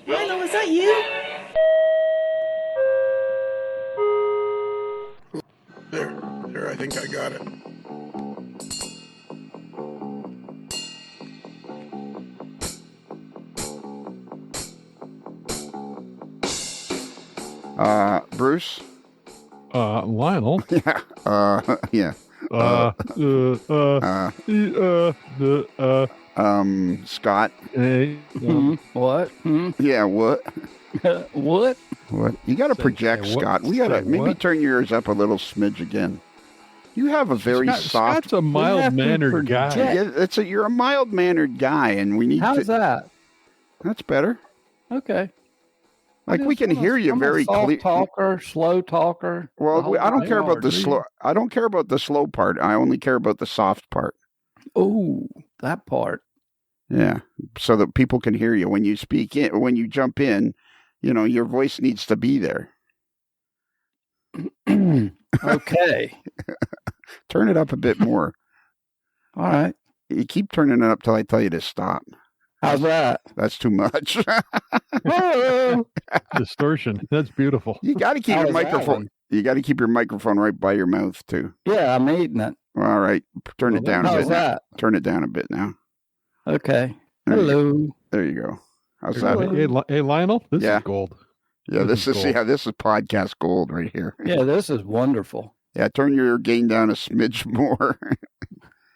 Lionel, is that you? There, I think I got it. Bruce? Lionel? Yeah. Yeah. Scott? What? Yeah, what? What? What? You got to project, Scott. We got to maybe turn yours up a little smidge again. You have a very soft... Scott's a mild-mannered guy. Yeah, you're a mild-mannered guy, and we need How's that? That's better. Okay. Like, we can hear you very clear. Soft talker, slow talker. Well, I don't care about the slow. I don't care about the slow part. I only care about the soft part. Oh, that part. Yeah, so that people can hear you when you speak in, when you jump in. You know, your voice needs to be there. Okay. Turn it up a bit more. All right. You keep turning it up till I tell you to stop. How's that? That's too much. Distortion. That's beautiful. You got to keep your microphone. You got to keep your microphone right by your mouth too. Yeah, I'm eating it. All right, turn it down a bit. How's that? Turn it down a bit now. Okay. Hello. There you go. How's that? Hey, Lionel, this is gold. Yeah, this is podcast gold right here. Yeah, this is wonderful. Yeah, turn your gain down a smidge more.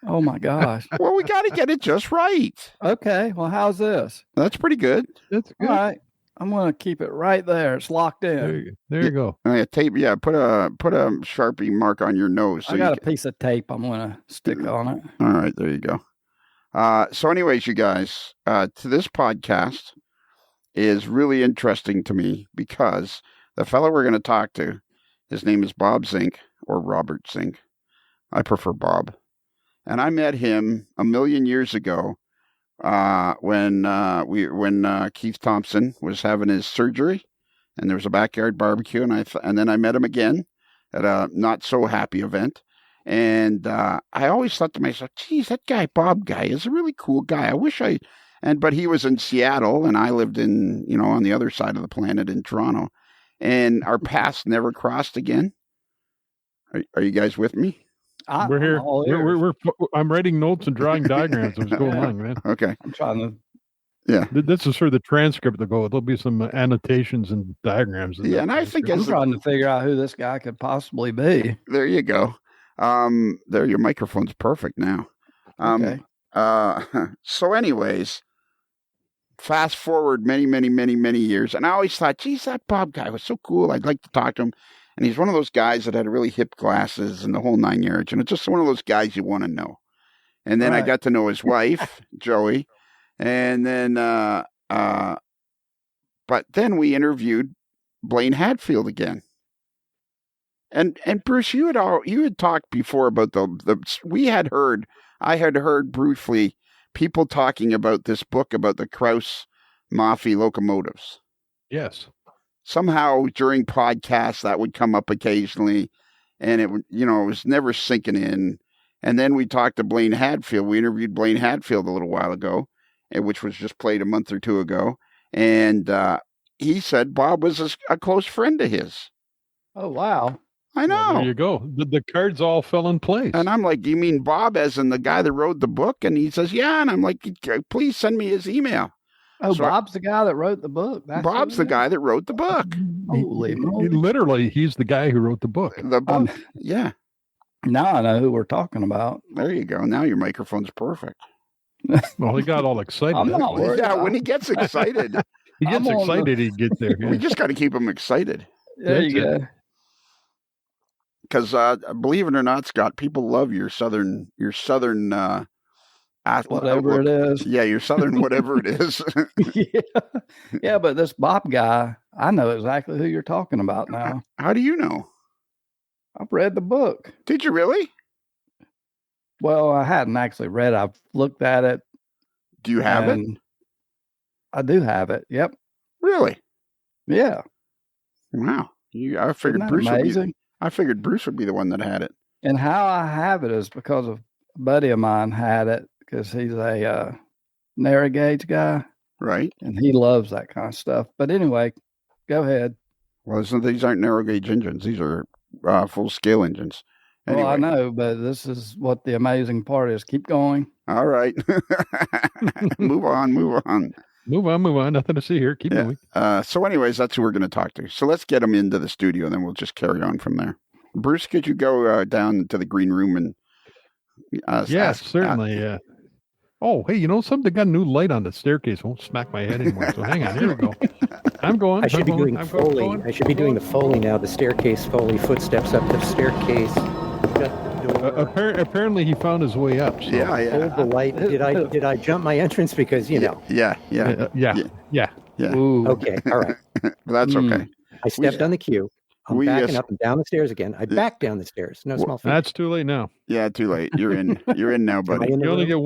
Oh my gosh. Well, we got to get it just right. Okay. Well, how's this? That's pretty good. That's good. All right. I'm going to keep it right there. It's locked in. There you go. Yeah, tape. Yeah, put a Sharpie mark on your nose. So I got a piece of tape I'm going to stick on it. All right, there you go. So anyways, you guys, to this podcast is really interesting to me because the fellow we're going to talk to, his name is Bob Zink or Robert Zink. I prefer Bob. And I met him a million years ago when Keith Thompson was having his surgery, and there was a backyard barbecue, and then I met him again at a not so happy event, and I always thought to myself, geez, that guy Bob guy is a really cool guy. I wish but he was in Seattle, and I lived in on the other side of the planet in Toronto, and our paths never crossed again. Are you guys with me? We're here. I'm writing notes and drawing diagrams as going along, man. Okay. I'm trying to. Yeah. This is sort of the transcript to go. There'll be some annotations and diagrams. And I think I'm trying to figure out who this guy could possibly be. There you go. There, your microphone's perfect now. Okay. So anyways, fast forward many, many, many, many years. And I always thought, geez, that Bob guy was so cool. I'd like to talk to him. And he's one of those guys that had really hip glasses and the whole 9 yards. And it's just one of those guys you want to know. And then I got to know his wife, Joey. And then, but then we interviewed Blaine Hatfield again. And Bruce, you had talked before about I had heard briefly people talking about this book about the Krause-Maffei locomotives. Yes. Somehow during podcasts that would come up occasionally, and it would, it was never sinking in. And then we talked to Blaine Hatfield. We interviewed Blaine Hatfield a little while ago, which was just played a month or two ago. And he said Bob was a close friend of his. Oh, wow. I know. Well, there you go. The cards all fell in place. And I'm like, you mean Bob as in the guy that wrote the book? And he says, yeah. And I'm like, please send me his email. Oh, so Bob's the guy that wrote the book. Bob's the guy that wrote the book. Holy moly. Literally, he's the guy who wrote the book. The book, yeah. Now I know who we're talking about. There you go. Now your microphone's perfect. Well, he got all excited. I'm not worried. Yeah, when he gets excited. He gets excited, he gets there. Yeah. We just got to keep him excited. There you go. Because believe it or not, Scott, people love your southern whatever it is. Yeah, your southern whatever it is. Yeah, but this Bob guy, I know exactly who you're talking about now. How do you know? I've read the book. Did you really? Well, I hadn't actually read it. I've looked at it. Do you have it? I do have it. Yep. Really? Yeah. Wow. I figured Bruce would be the one that had it. And how I have it is because of a buddy of mine had it, because he's a narrow gauge guy. Right. And he loves that kind of stuff. But anyway, go ahead. Well, these aren't narrow gauge engines. These are full scale engines. Anyway. Well, I know, but this is what the amazing part is. Keep going. All right. Move on. Move on. Nothing to see here. Keep moving. So anyways, that's who we're going to talk to. So let's get him into the studio, and then we'll just carry on from there. Bruce, could you go down to the green room and yes, certainly. Yeah. Oh, hey, you know something? Got a new light on the staircase. Won't smack my head anymore. So hang on. Here we go. I'm going. I should be doing Foley. I should be doing the Foley now. The staircase Foley. Footsteps up the staircase. Apparently, he found his way up. So. Yeah. Hold the light. Did I jump my entrance? Because you know. Yeah. Ooh. Okay. All right. That's okay. I stepped on the queue. I'm backing up and down the stairs again. I backed down the stairs. No small feat. That's too late now. Yeah, too late. You're in. You're in now, buddy. You only get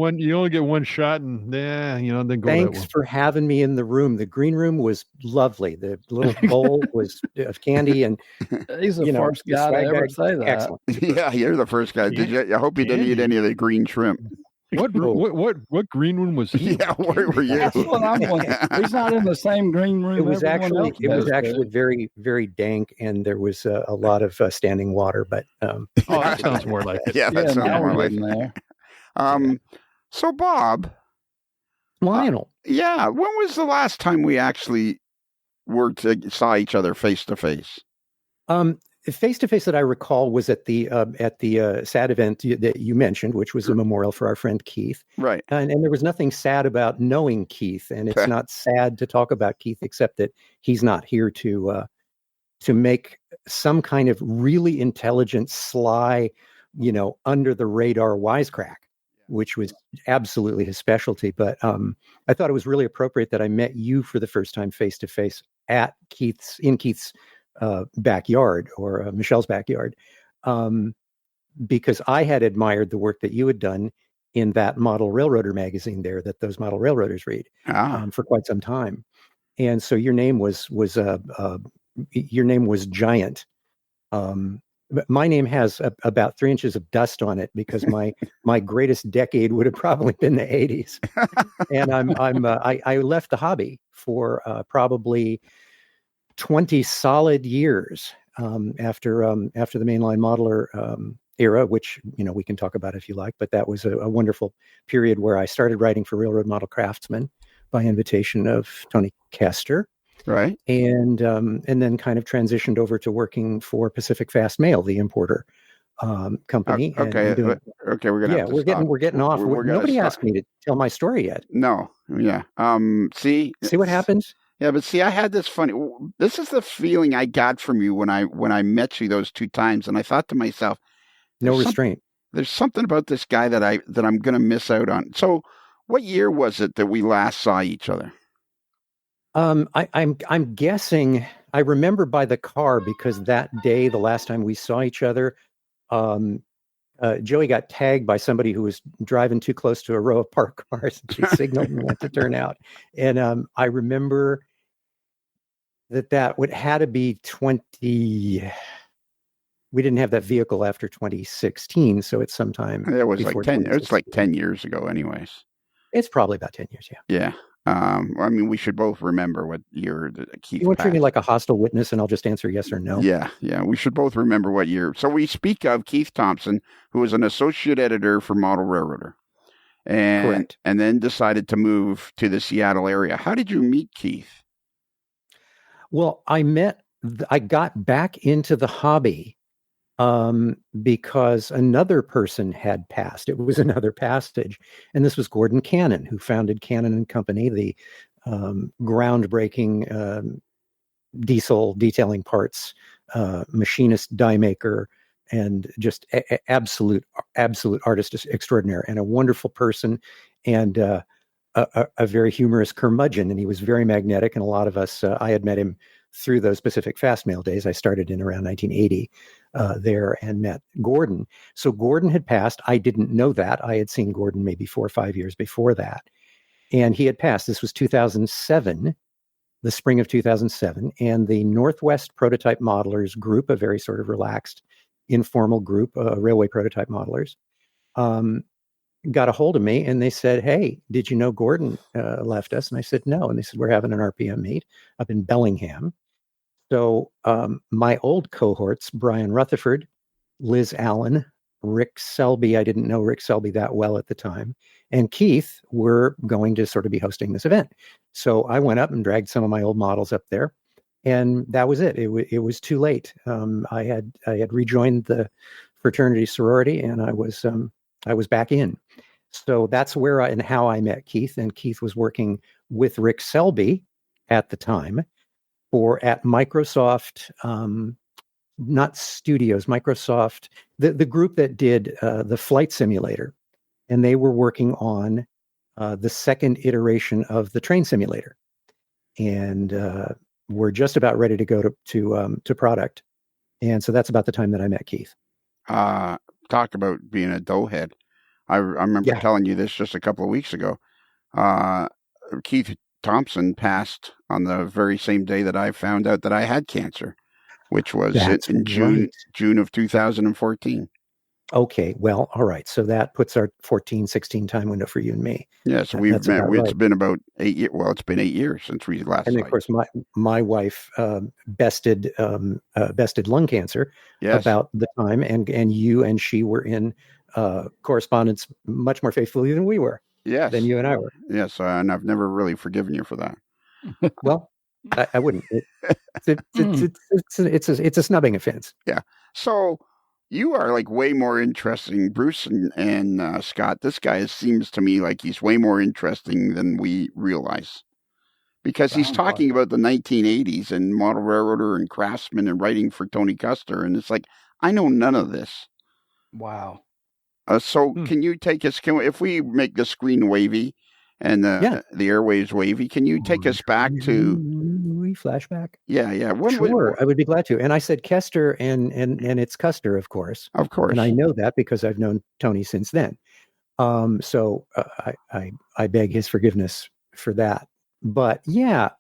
one shot, and then go. Thanks for having me in the room. The green room was lovely. The little bowl was of candy, and he's the first guy to ever say that. Excellent. Yeah, you're the first guy. Did you? I hope you didn't eat any of the green shrimp. What green room was he? Yeah, where were you? That's what I'm wondering. He's not in the same green room. It was actually very, very dank, and there was a lot of standing water. But that sounds more like it. Yeah, that sounds more like it. So Bob, Lionel. Yeah, when was the last time we actually saw each other face to face? Face to face that I recall was at the sad event that you mentioned, which was a memorial for our friend Keith. Right. And there was nothing sad about knowing Keith, and it's not sad to talk about Keith, except that he's not here to make some kind of really intelligent, sly, under the radar wisecrack, which was absolutely his specialty. But I thought it was really appropriate that I met you for the first time face to face at Keith's backyard, or Michelle's backyard, because I had admired the work that you had done in that Model Railroader magazine there that those model railroaders read for quite some time. And so your name was giant. My name has about 3 inches of dust on it because my greatest decade would have probably been the 80s. And I left the hobby for probably 20 solid years after the mainline modeler era, which we can talk about if you like. But that was a wonderful period where I started writing for Railroad Model Craftsman by invitation of Tony Kester, right? And then kind of transitioned over to working for Pacific Fast Mail, the importer company. Okay, we're getting off. Nobody asked me to tell my story yet. No, yeah. See what happens. Yeah, but see, I had this this is the feeling I got from you when I met you those 2 times, and I thought to myself, no restraint. There's something about this guy that I'm going to miss out on. So, what year was it that we last saw each other? I'm guessing. I remember by the car because that day, the last time we saw each other, Joey got tagged by somebody who was driving too close to a row of parked cars, and she signaled and went to turn out. And I remember that would had to be 20. We didn't have that vehicle after 2016, so it's sometime. It was like 10. It's like 10 years ago, anyways. It's probably about 10 years. Yeah. Yeah. I mean, we should both remember what year Keith. You want to treat me like a hostile witness, and I'll just answer yes or no. Yeah. We should both remember what year. So we speak of Keith Thompson, who was an associate editor for Model Railroader, and then decided to move to the Seattle area. How did you meet Keith? Well, I got back into the hobby because another person had passed. It was another passage, and this was Gordon Cannon, who founded Cannon and Company, the groundbreaking diesel detailing parts machinist, die maker, and just absolute artist extraordinaire, and a wonderful person, and a very humorous curmudgeon. And he was very magnetic, and a lot of us, I had met him through those Pacific Fast Mail days. I started in around 1980 there and met Gordon. So Gordon had passed. I didn't know that. I had seen Gordon maybe 4 or 5 years before that. And he had passed. This was 2007, the spring of 2007. And the Northwest Prototype Modelers group, a very sort of relaxed, informal group, railway prototype modelers, got a hold of me, and they said, "Hey, did you know Gordon left us?" And I said, "No." And they said, "We're having an RPM meet up in Bellingham." So my old cohorts, Brian Rutherford, Liz Allen, Rick Selby, I didn't know Rick Selby that well at the time, and Keith were going to sort of be hosting this event. So I went up and dragged some of my old models up there, and that was it. It was too late. I had rejoined the fraternity sorority, and I was back in. So that's where and how I met Keith. And Keith was working with Rick Selby at the time at Microsoft, not Studios, Microsoft, the group that did the flight simulator, and they were working on the second iteration of the train simulator, and we're just about ready to go to product. And so that's about the time that I met Keith. Talk about being a doughhead. I remember telling you this just a couple of weeks ago. Keith Thompson passed on the very same day that I found out that I had cancer, which was in June of 2014. Okay, well, all right. So that puts our 14-16 time window for you and me. Yeah, so we've met. It's been about 8 years. Well, it's been 8 years since we last. And of course, my wife bested lung cancer about the time, and you and she were in correspondence much more faithfully than we were. Yes, than you and I were. Yes, and I've never really forgiven you for that. Well, I wouldn't. It's a snubbing offense. Yeah. So you are like way more interesting, Bruce and Scott. This guy seems to me like he's way more interesting than we realize, because he's talking about the 1980s and model railroader and craftsman and writing for Tony Custer, and it's like I know none of this. Wow. So can you take us? If we make the screen wavy and the airwaves wavy, can you take us back to flashback? Yeah. Sure, I would be glad to. And I said Kester, and it's Custer, of course. Of course. And I know that because I've known Tony since then. So I beg his forgiveness for that. But yeah,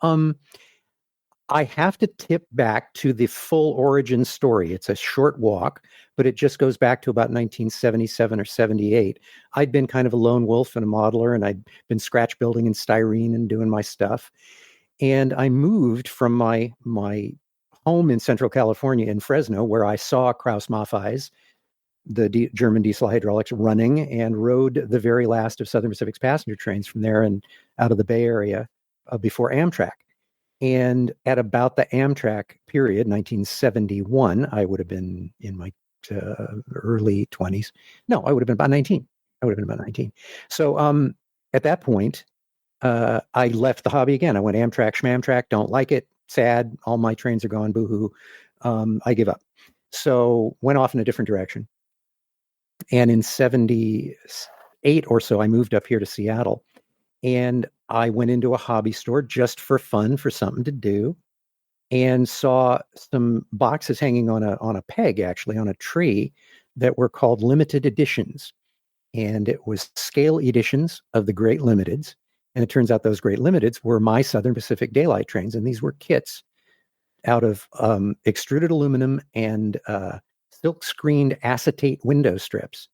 I have to tip back to the full origin story. It's a short walk, but it just goes back to about 1977 or 78. I'd been kind of a lone wolf and a modeler, and I'd been scratch building in styrene and doing my stuff. And I moved from my home in Central California in Fresno, where I saw Krause-Maffei's, the German diesel hydraulics, running, and rode the very last of Southern Pacific's passenger trains from there and out of the Bay Area before Amtrak. And at about the Amtrak period, 1971, I would have been in my early 20s. No, I would have been about 19. So at that point, I left the hobby again. I went Amtrak, Schmamtrak, don't like it, sad, all my trains are gone, boo-hoo. I give up. So went off in a different direction. And in 78 or so, I moved up here to Seattle. And I went into a hobby store just for fun, for something to do, and saw some boxes hanging on a peg, actually, on a tree, that were called limited editions. And it was scale editions of the Great Limiteds. And it turns out those Great Limiteds were my Southern Pacific daylight trains. And these were kits out of extruded aluminum and silk screened acetate window strips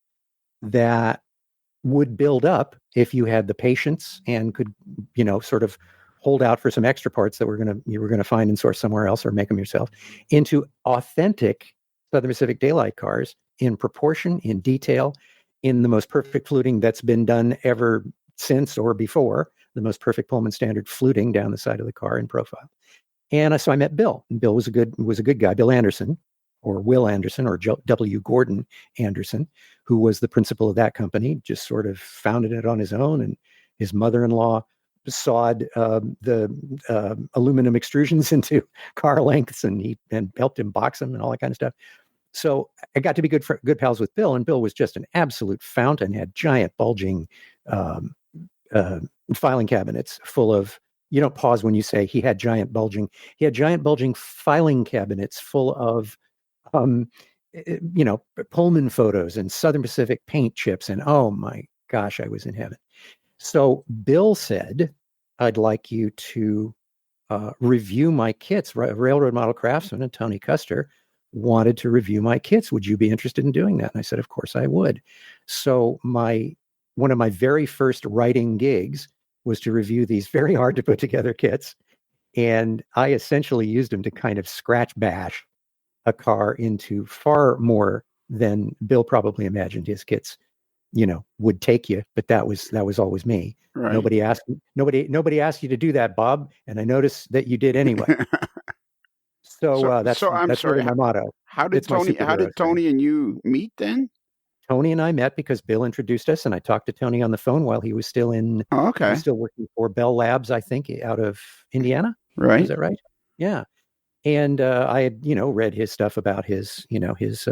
that would build up if you had the patience and could, sort of hold out for some extra parts that you were gonna find and source somewhere else, or make them yourself, into authentic Southern Pacific daylight cars in proportion, in detail, in the most perfect fluting that's been done ever since or before, the most perfect Pullman standard fluting down the side of the car in profile. And so I met Bill. And Bill was a good guy, Bill Anderson, or Will Anderson, or W. Gordon Anderson, who was the principal of that company, just sort of founded it on his own. And his mother-in-law sawed the aluminum extrusions into car lengths, and helped him box them and all that kind of stuff. So I got to be good pals with Bill, and Bill was just an absolute fountain, had giant bulging filing cabinets full of, you don't pause when you say he had giant bulging filing cabinets full of Pullman photos and Southern Pacific paint chips, and oh my gosh, I was in heaven. So Bill said, I'd like you to review my kits, Railroad Model Craftsman and Tony Custer, wanted to review my kits. Would you be interested in doing that? And I said, of course I would. So one of my very first writing gigs was to review these very hard to put together kits. And I essentially used them to kind of scratch bash a car into far more than Bill probably imagined his kits, would take you. But that was always me. Right. Nobody asked you to do that, Bob. And I noticed that you did anyway. So that's really my motto. How did Tony and you meet then? Tony and I met because Bill introduced us, and I talked to Tony on the phone while he was still he was still working for Bell Labs, I think, out of Indiana. Right. Is that right? Yeah. And I had, read his stuff about his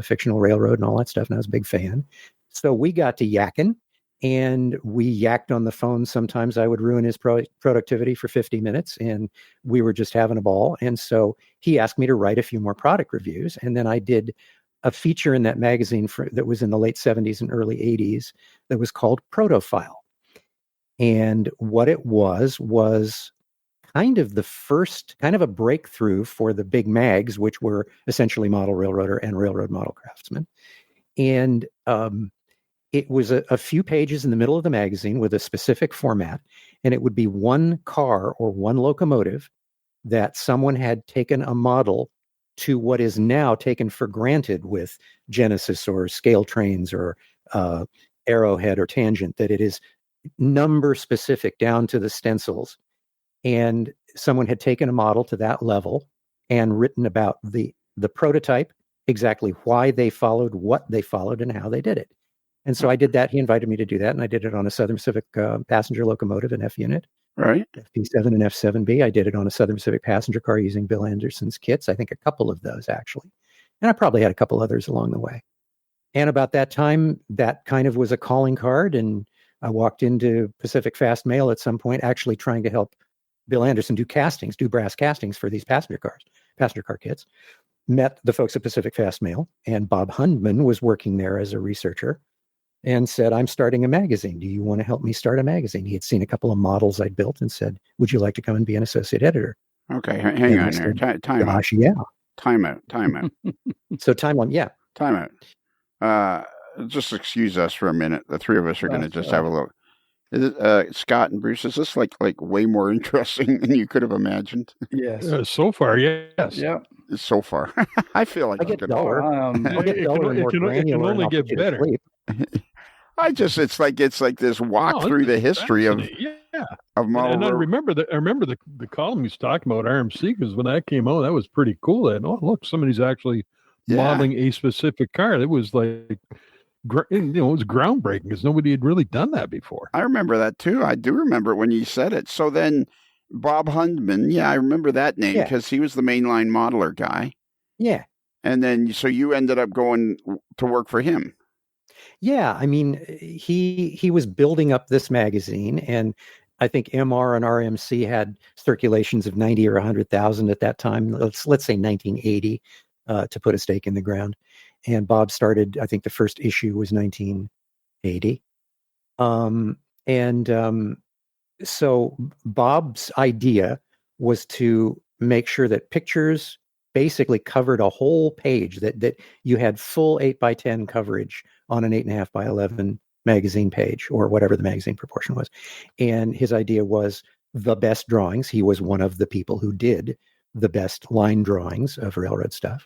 fictional railroad and all that stuff, and I was a big fan. So we got to yakking, and we yacked on the phone. Sometimes I would ruin his productivity for 50 minutes, and we were just having a ball. And so he asked me to write a few more product reviews, and then I did a feature in that magazine that was in the late 70s and early 80s that was called Protofile. And what it was kind of the first kind of a breakthrough for the big mags, which were essentially Model Railroader and Railroad Model Craftsman. And it was a few pages in the middle of the magazine with a specific format, and it would be one car or one locomotive that someone had taken a model to what is now taken for granted with Genesis or scale trains or Arrowhead or Tangent, that it is number specific down to the stencils. And someone had taken a model to that level and written about the prototype, exactly why they followed, what they followed, and how they did it. And so I did that. He invited me to do that, and I did it on a Southern Pacific passenger locomotive, an F unit. Right. FP7 and F7B. I did it on a Southern Pacific passenger car using Bill Anderson's kits. I think a couple of those, actually. And I probably had a couple others along the way. And about that time, that kind of was a calling card. And I walked into Pacific Fast Mail at some point, actually trying to help Bill Anderson do brass castings for these passenger car kits. Met the folks at Pacific Fast Mail, and Bob Hundman was working there as a researcher, and said, I'm starting a magazine. Do you want to help me start a magazine? He had seen a couple of models I'd built and said, would you like to come and be an associate editor? Okay, hang on there. Time out. Yeah. Time out. So time out. Just excuse us for a minute. The three of us are going to just have a look. Is it, Scott and Bruce, is this like way more interesting than you could have imagined? Yes. So far, yes. Yeah. So far. I feel like it can only get better. It's like this walk through the history of model. And I remember the column he's talking about RMC, because when that came out, that was pretty cool. And look, somebody's actually modeling a specific car. It was like, it was groundbreaking because nobody had really done that before. I remember that too. I do remember it when you said it. So then Bob Hundman, I remember that name because he was the mainline modeler guy. Yeah. And then, so you ended up going to work for him. Yeah. I mean, he was building up this magazine, and I think MR and RMC had circulations of 90 or 100,000 at that time. Let's say 1980, to put a stake in the ground. And Bob started, I think the first issue was 1980. So Bob's idea was to make sure that pictures basically covered a whole page, that you had full 8x10 coverage on an 8.5x11 magazine page, or whatever the magazine proportion was. And his idea was the best drawings. He was one of the people who did the best line drawings of railroad stuff.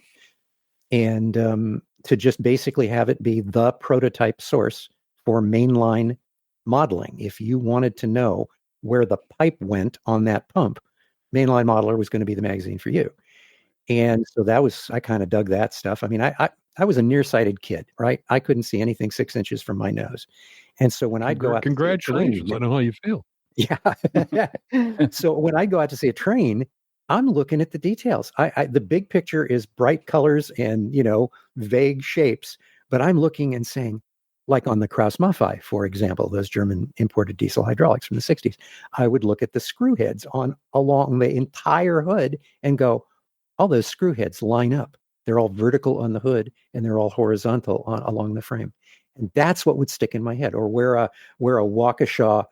And to just basically have it be the prototype source for mainline modeling. If you wanted to know where the pipe went on that pump, Mainline Modeler was going to be the magazine for you. And so I kind of dug that stuff. I mean, I was a nearsighted kid, right? I couldn't see anything 6 inches from my nose. And so when I'd go out, congratulations, I know how you feel. Yeah. So when I go out to see a train, I'm looking at the details. The big picture is bright colors and, vague shapes, but I'm looking and saying, like on the Krause-Maffei, for example, those German imported diesel hydraulics from the 60s, I would look at the screw heads along the entire hood and go, all those screw heads line up. They're all vertical on the hood and they're all horizontal along the frame. And that's what would stick in my head. Or where a Waukesha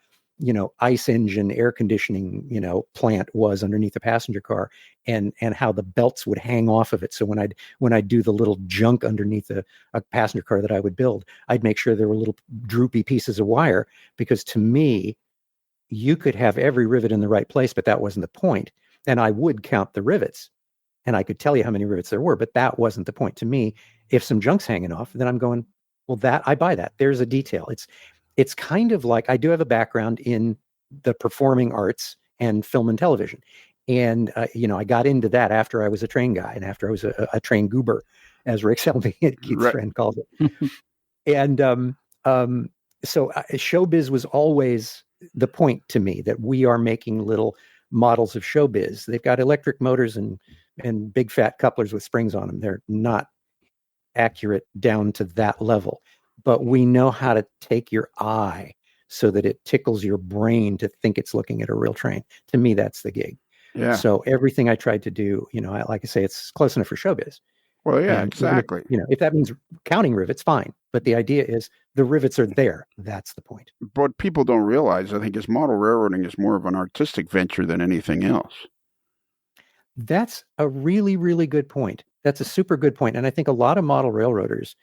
ice engine air conditioning, plant was underneath the passenger car, and how the belts would hang off of it. So when I'd do the little junk underneath a passenger car that I would build, I'd make sure there were little droopy pieces of wire, because to me, you could have every rivet in the right place, but that wasn't the point. And I would count the rivets, and I could tell you how many rivets there were, but that wasn't the point. To me, if some junk's hanging off, then I'm going, well, I buy that. There's a detail. It's kind of like, I do have a background in the performing arts and film and television. And, I got into that after I was a train guy and after I was a train goober, as Rick Selby, Keith's friend, calls it. And so showbiz was always the point to me, that we are making little models of showbiz. They've got electric motors and big fat couplers with springs on them. They're not accurate down to that level, but we know how to take your eye so that it tickles your brain to think it's looking at a real train. To me, that's the gig. Yeah. So everything I tried to do, like I say, it's close enough for showbiz. Well, yeah, And exactly. if that means counting rivets, fine. But the idea is the rivets are there. That's the point. What people don't realize, I think, is model railroading is more of an artistic venture than anything else. That's a really, really good point. That's a super good point. And I think a lot of model railroaders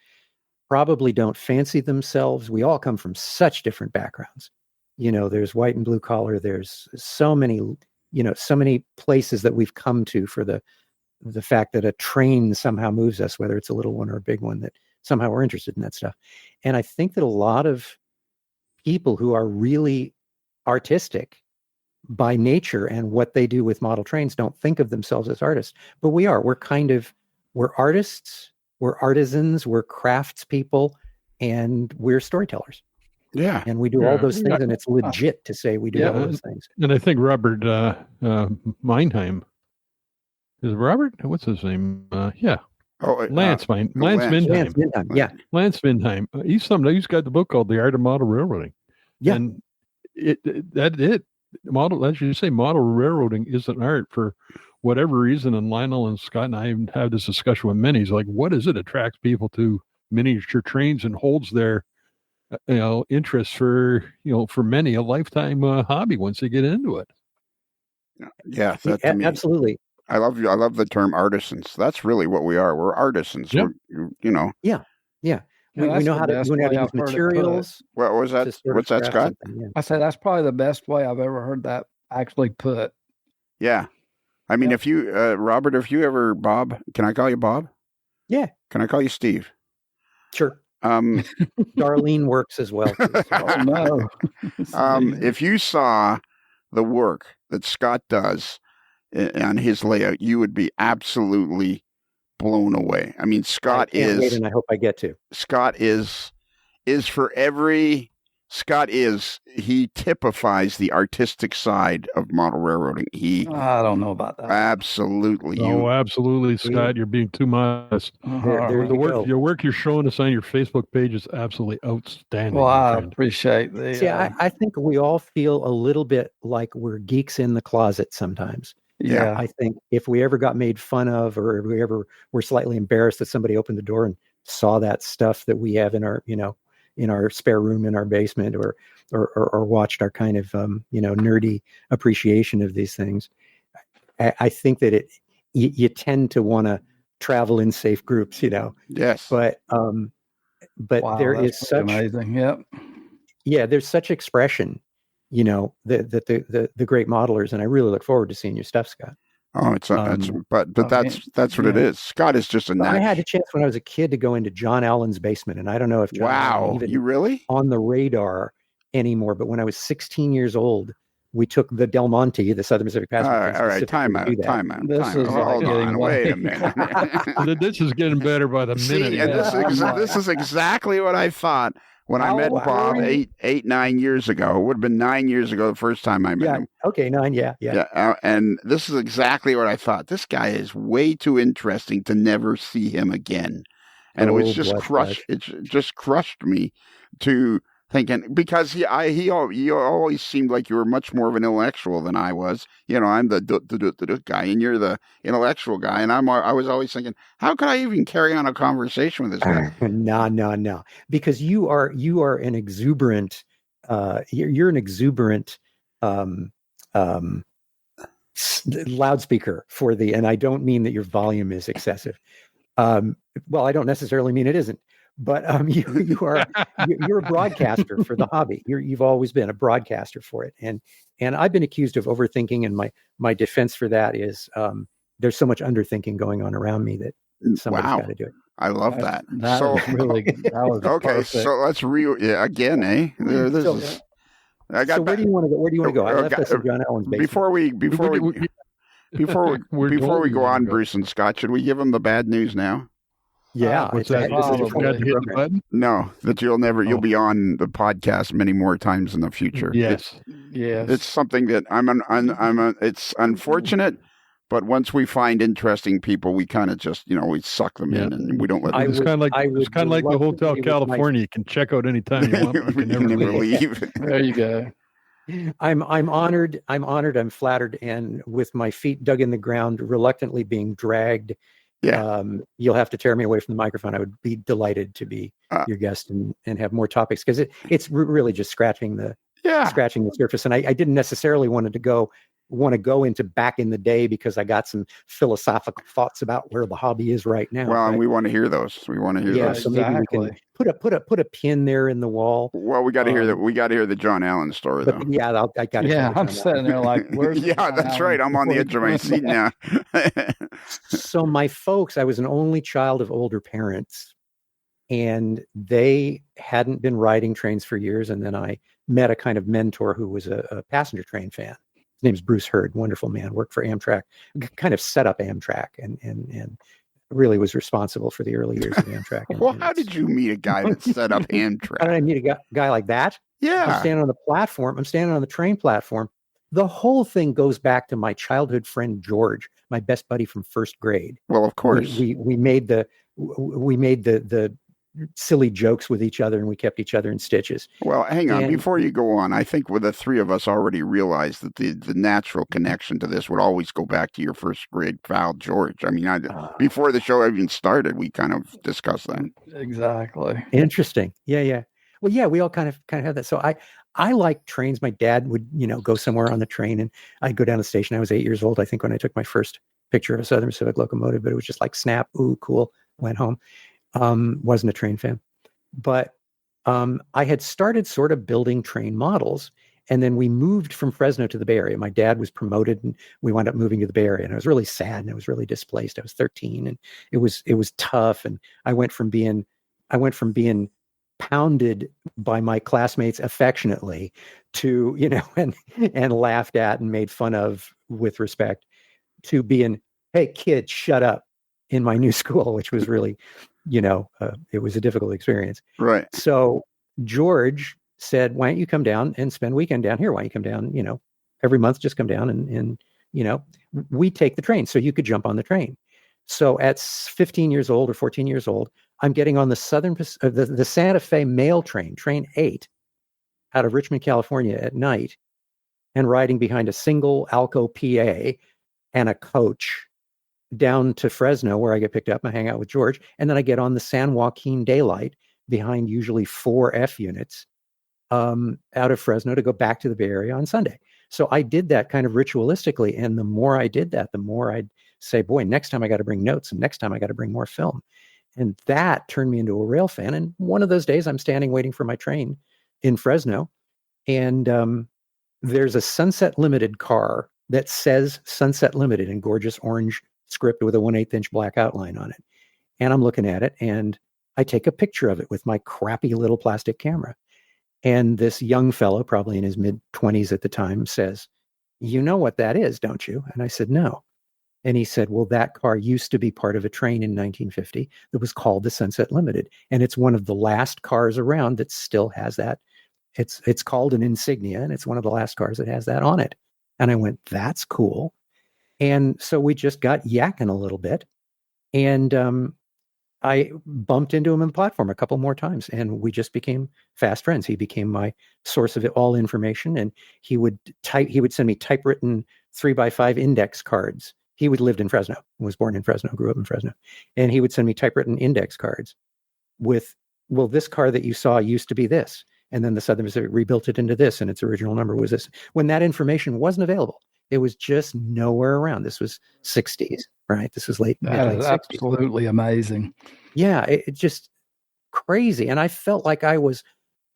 probably don't fancy themselves. We all come from such different backgrounds. There's white and blue collar. There's so many places that we've come to for the fact that a train somehow moves us, whether it's a little one or a big one, that somehow we're interested in that stuff. And I think that a lot of people who are really artistic by nature and what they do with model trains don't think of themselves as artists, but we are. We're artists, we're artisans, we're craftspeople, and we're storytellers. Yeah. And we do all those things, and it's legit to say we do all those things. And I think Robert Meinheim, is it Robert? What's his name? Yeah. Lance Vindheim. Yeah. Lance Vindheim. He's got the book called The Art of Model Railroading. Yeah. And model, as you say, model railroading is an art for whatever reason. And Lionel and Scott and I have this discussion with many. He's like, what is it attracts people to miniature trains and holds their interest for many a lifetime hobby once they get into it. Yeah, absolutely. I love the term artisans. That's really what we are. We're artisans. Yep. Yeah. We know how to use materials. What was that? What's that, Scott? Yeah. I say that's probably the best way I've ever heard that actually put. Yeah. I mean, if you, Robert, Bob, can I call you Bob? Yeah. Can I call you Steve? Sure. Darlene works as well. No. If you saw the work that Scott does on his layout, you would be absolutely blown away. I mean, Scott is, and I hope I get to. Scott is for every. He typifies the artistic side of model railroading. I don't know about that. Absolutely. Absolutely, Scott. You're being too modest. Your work you're showing us on your Facebook page is absolutely outstanding. Well, I appreciate the. See, I think we all feel a little bit like we're geeks in the closet sometimes. Yeah. I think if we ever got made fun of, or if we ever were slightly embarrassed that somebody opened the door and saw that stuff that we have in our, in our spare room in our basement, or watched our kind of nerdy appreciation of these things, I think that you tend to want to travel in safe groups, Yes. But wow, there is such amazing. Yep. Yeah, there's such expression, that the great modelers, and I really look forward to seeing your stuff, Scott. Oh, that's what it is. Scott is just a I had a chance when I was a kid to go into John Allen's basement, and I don't know if John Allen even you really on the radar anymore. But when I was 16 years old, we took the Del Monte, the Southern Pacific Passenger. All right, time out. Hold on, wait a minute. This is getting better by the minute. See, and this is exactly what I thought when I met Bob 9 years ago. It would have been 9 years ago the first time I met him. Okay, 9, yeah. And this is exactly what I thought. This guy is way too interesting to never see him again. And it was just crushed. It just crushed me to thinking, because he always seemed like you were much more of an intellectual than I was. I'm the guy, and you're the intellectual guy, and I was always thinking, how could I even carry on a conversation with this guy? No, because you are an exuberant, you're an exuberant loudspeaker for and I don't mean that your volume is excessive. Well, I don't necessarily mean it isn't, but you're a broadcaster for the hobby. You've always been a broadcaster for it, and I've been accused of overthinking, and my defense for that is there's so much underthinking going on around me that somebody's got to do it. I love that. That was really that was okay. perfect. So let's again, eh? So where do you want to go? Where do you want to go? I left us in John Allen's basement. Before we go on, Bruce and Scott, should we give them the bad news now? Yeah, what's that? No, that you'll be on the podcast many more times in the future. Yes, it's something that it's unfortunate, but once we find interesting people, we kind of just we suck them in and we don't let them. It's kind of like the Hotel California. You can check out anytime you want. You can never leave. There you go. I'm honored. I'm flattered, and with my feet dug in the ground, reluctantly being dragged. Yeah. You'll have to tear me away from the microphone. I would be delighted to be your guest and have more topics, because it's really just scratching the surface. And I didn't necessarily want to go into back in the day, because I got some philosophical thoughts about where the hobby is right now. Well, and we want to hear those. So maybe we can put a pin there in the wall. Well, we got to hear that. We got to hear the John Allen story, though. I got to. Yeah, I'm sitting there like, where's that's right. I'm on the edge of my seat now. So my folks, I was an only child of older parents, and they hadn't been riding trains for years. And then I met a kind of mentor who was a passenger train fan. His name's Bruce Hurd, wonderful man, worked for Amtrak, kind of set up Amtrak and really was responsible for the early years of Amtrak. How did you meet a guy that set up Amtrak? How did I meet a guy like that? Yeah. I'm standing on the platform. I'm standing on the train platform. The whole thing goes back to my childhood friend, George, my best buddy from first grade. Well, of course. We made the silly jokes with each other, and we kept each other in stitches. Well, hang on. Before you go on, I think the three of us already realized that the natural connection to this would always go back to your first grade pal, George. I mean, before the show even started, we kind of discussed that. Exactly. Interesting. Yeah. Well, yeah, we all kind of had that. So I like trains. My dad would, go somewhere on the train, and I'd go down the station. I was 8 years old, I think, when I took my first picture of a Southern Pacific locomotive, but it was just like snap, ooh, cool, went home. Wasn't a train fan, but I had started sort of building train models, and then we moved from Fresno to the Bay Area. My dad was promoted, and we wound up moving to the Bay Area, and I was really sad, and I was really displaced. I was 13, and it was tough, and I went from being pounded by my classmates affectionately to and laughed at and made fun of with respect, to being, hey kid, shut up, in my new school, which was really it was a difficult experience. Right. So George said, why don't you come down and spend a weekend down here? Why don't you come down, every month, just come down and we take the train. So you could jump on the train. So at 15 years old or 14 years old, I'm getting on the the Santa Fe mail train, train 8, out of Richmond, California at night, and riding behind a single Alco PA and a coach down to Fresno, where I get picked up and I hang out with George. And then I get on the San Joaquin Daylight behind usually 4 F units out of Fresno to go back to the Bay Area on Sunday. So I did that kind of ritualistically. And the more I did that, the more I'd say, boy, next time I got to bring notes, and next time I got to bring more film. And that turned me into a rail fan. And one of those days I'm standing waiting for my train in Fresno, and there's a Sunset Limited car that says Sunset Limited in gorgeous orange script with a 1/8 inch black outline on it. And I'm looking at it, and I take a picture of it with my crappy little plastic camera. And this young fellow, probably in his mid-20s at the time, says, you know what that is, don't you? And I said, no. And he said, well, that car used to be part of a train in 1950 that was called the Sunset Limited. And it's one of the last cars around that still has that. It's called an insignia, and it's one of the last cars that has that on it. And I went, that's cool. And so we just got yakking a little bit. And I bumped into him on the platform a couple more times, and we just became fast friends. He became my source of all information, and he would send me typewritten 3x5 index cards. He lived in Fresno, was born in Fresno, grew up in Fresno. And he would send me typewritten index cards with, well, this car that you saw used to be this. And then the Southern Pacific rebuilt it into this, and its original number was this. When that information wasn't available, it was just nowhere around. This was 60s, right? This was mid That late is 60s. absolutely amazing. Yeah, it just crazy. And I felt like I was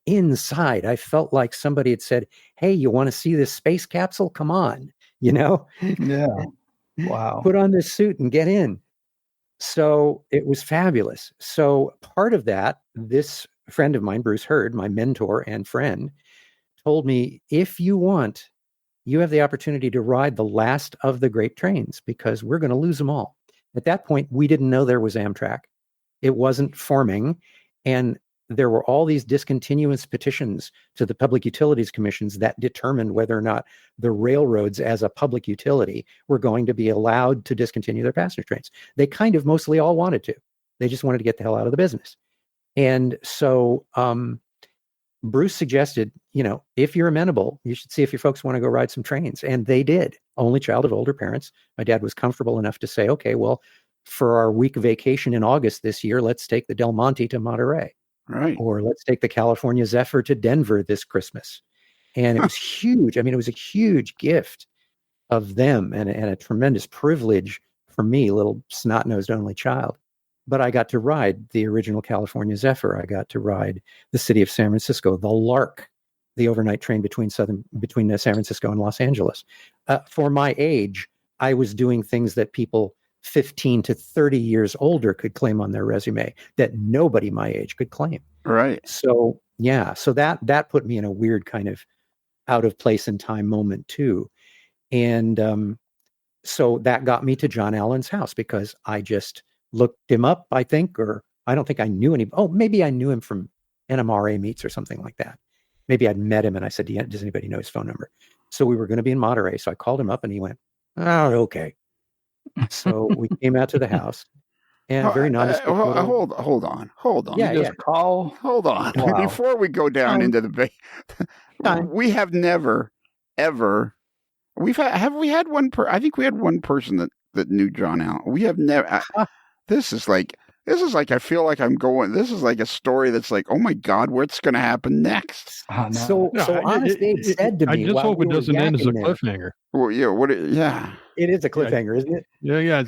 inside. I felt like somebody had said, hey, you want to see this space capsule? Come on, Yeah. Wow. Put on this suit and get in. So it was fabulous. So part of that, this friend of mine, Bruce Hurd, my mentor and friend, told me, if you want, you have the opportunity to ride the last of the great trains because we're going to lose them all. At that point, we didn't know there was Amtrak. It wasn't forming. And there were all these discontinuance petitions to the public utilities commissions that determined whether or not the railroads as a public utility were going to be allowed to discontinue their passenger trains. They kind of mostly all wanted to. They just wanted to get the hell out of the business. And so Bruce suggested, if you're amenable, you should see if your folks want to go ride some trains. And they did. Only child of older parents. My dad was comfortable enough to say, okay, well, for our week vacation in August this year, let's take the Del Monte to Monterey. Right. Or let's take the California Zephyr to Denver this Christmas. And it was huge. I mean, it was a huge gift of them and a tremendous privilege for me, little snot-nosed only child. But I got to ride the original California Zephyr. I got to ride the city of San Francisco, the Lark, the overnight train between San Francisco and Los Angeles. For my age, I was doing things that people 15 to 30 years older could claim on their resume that nobody my age could claim. Right. So that put me in a weird kind of out of place and time moment too. And so that got me to John Allen's house because I just looked him up, I think, or I don't think I knew maybe I knew him from NMRA meets or something like that. Maybe I'd met him and I said, does anybody know his phone number? So we were going to be in Monterey. So I called him up and he went, oh, okay. So we came out to the house and very nondescript. Hold on. Yeah. Call. Hold on. Wow. Before we go down into the we have never, ever, have we had one I think we had one person that knew John Allen. We have never, this is like, I feel like this is like a story that's like, oh my God, what's going to happen next? So honestly, it said to me, I just hope it doesn't end as a cliffhanger. Well, yeah. It is a cliffhanger, isn't it? Yeah.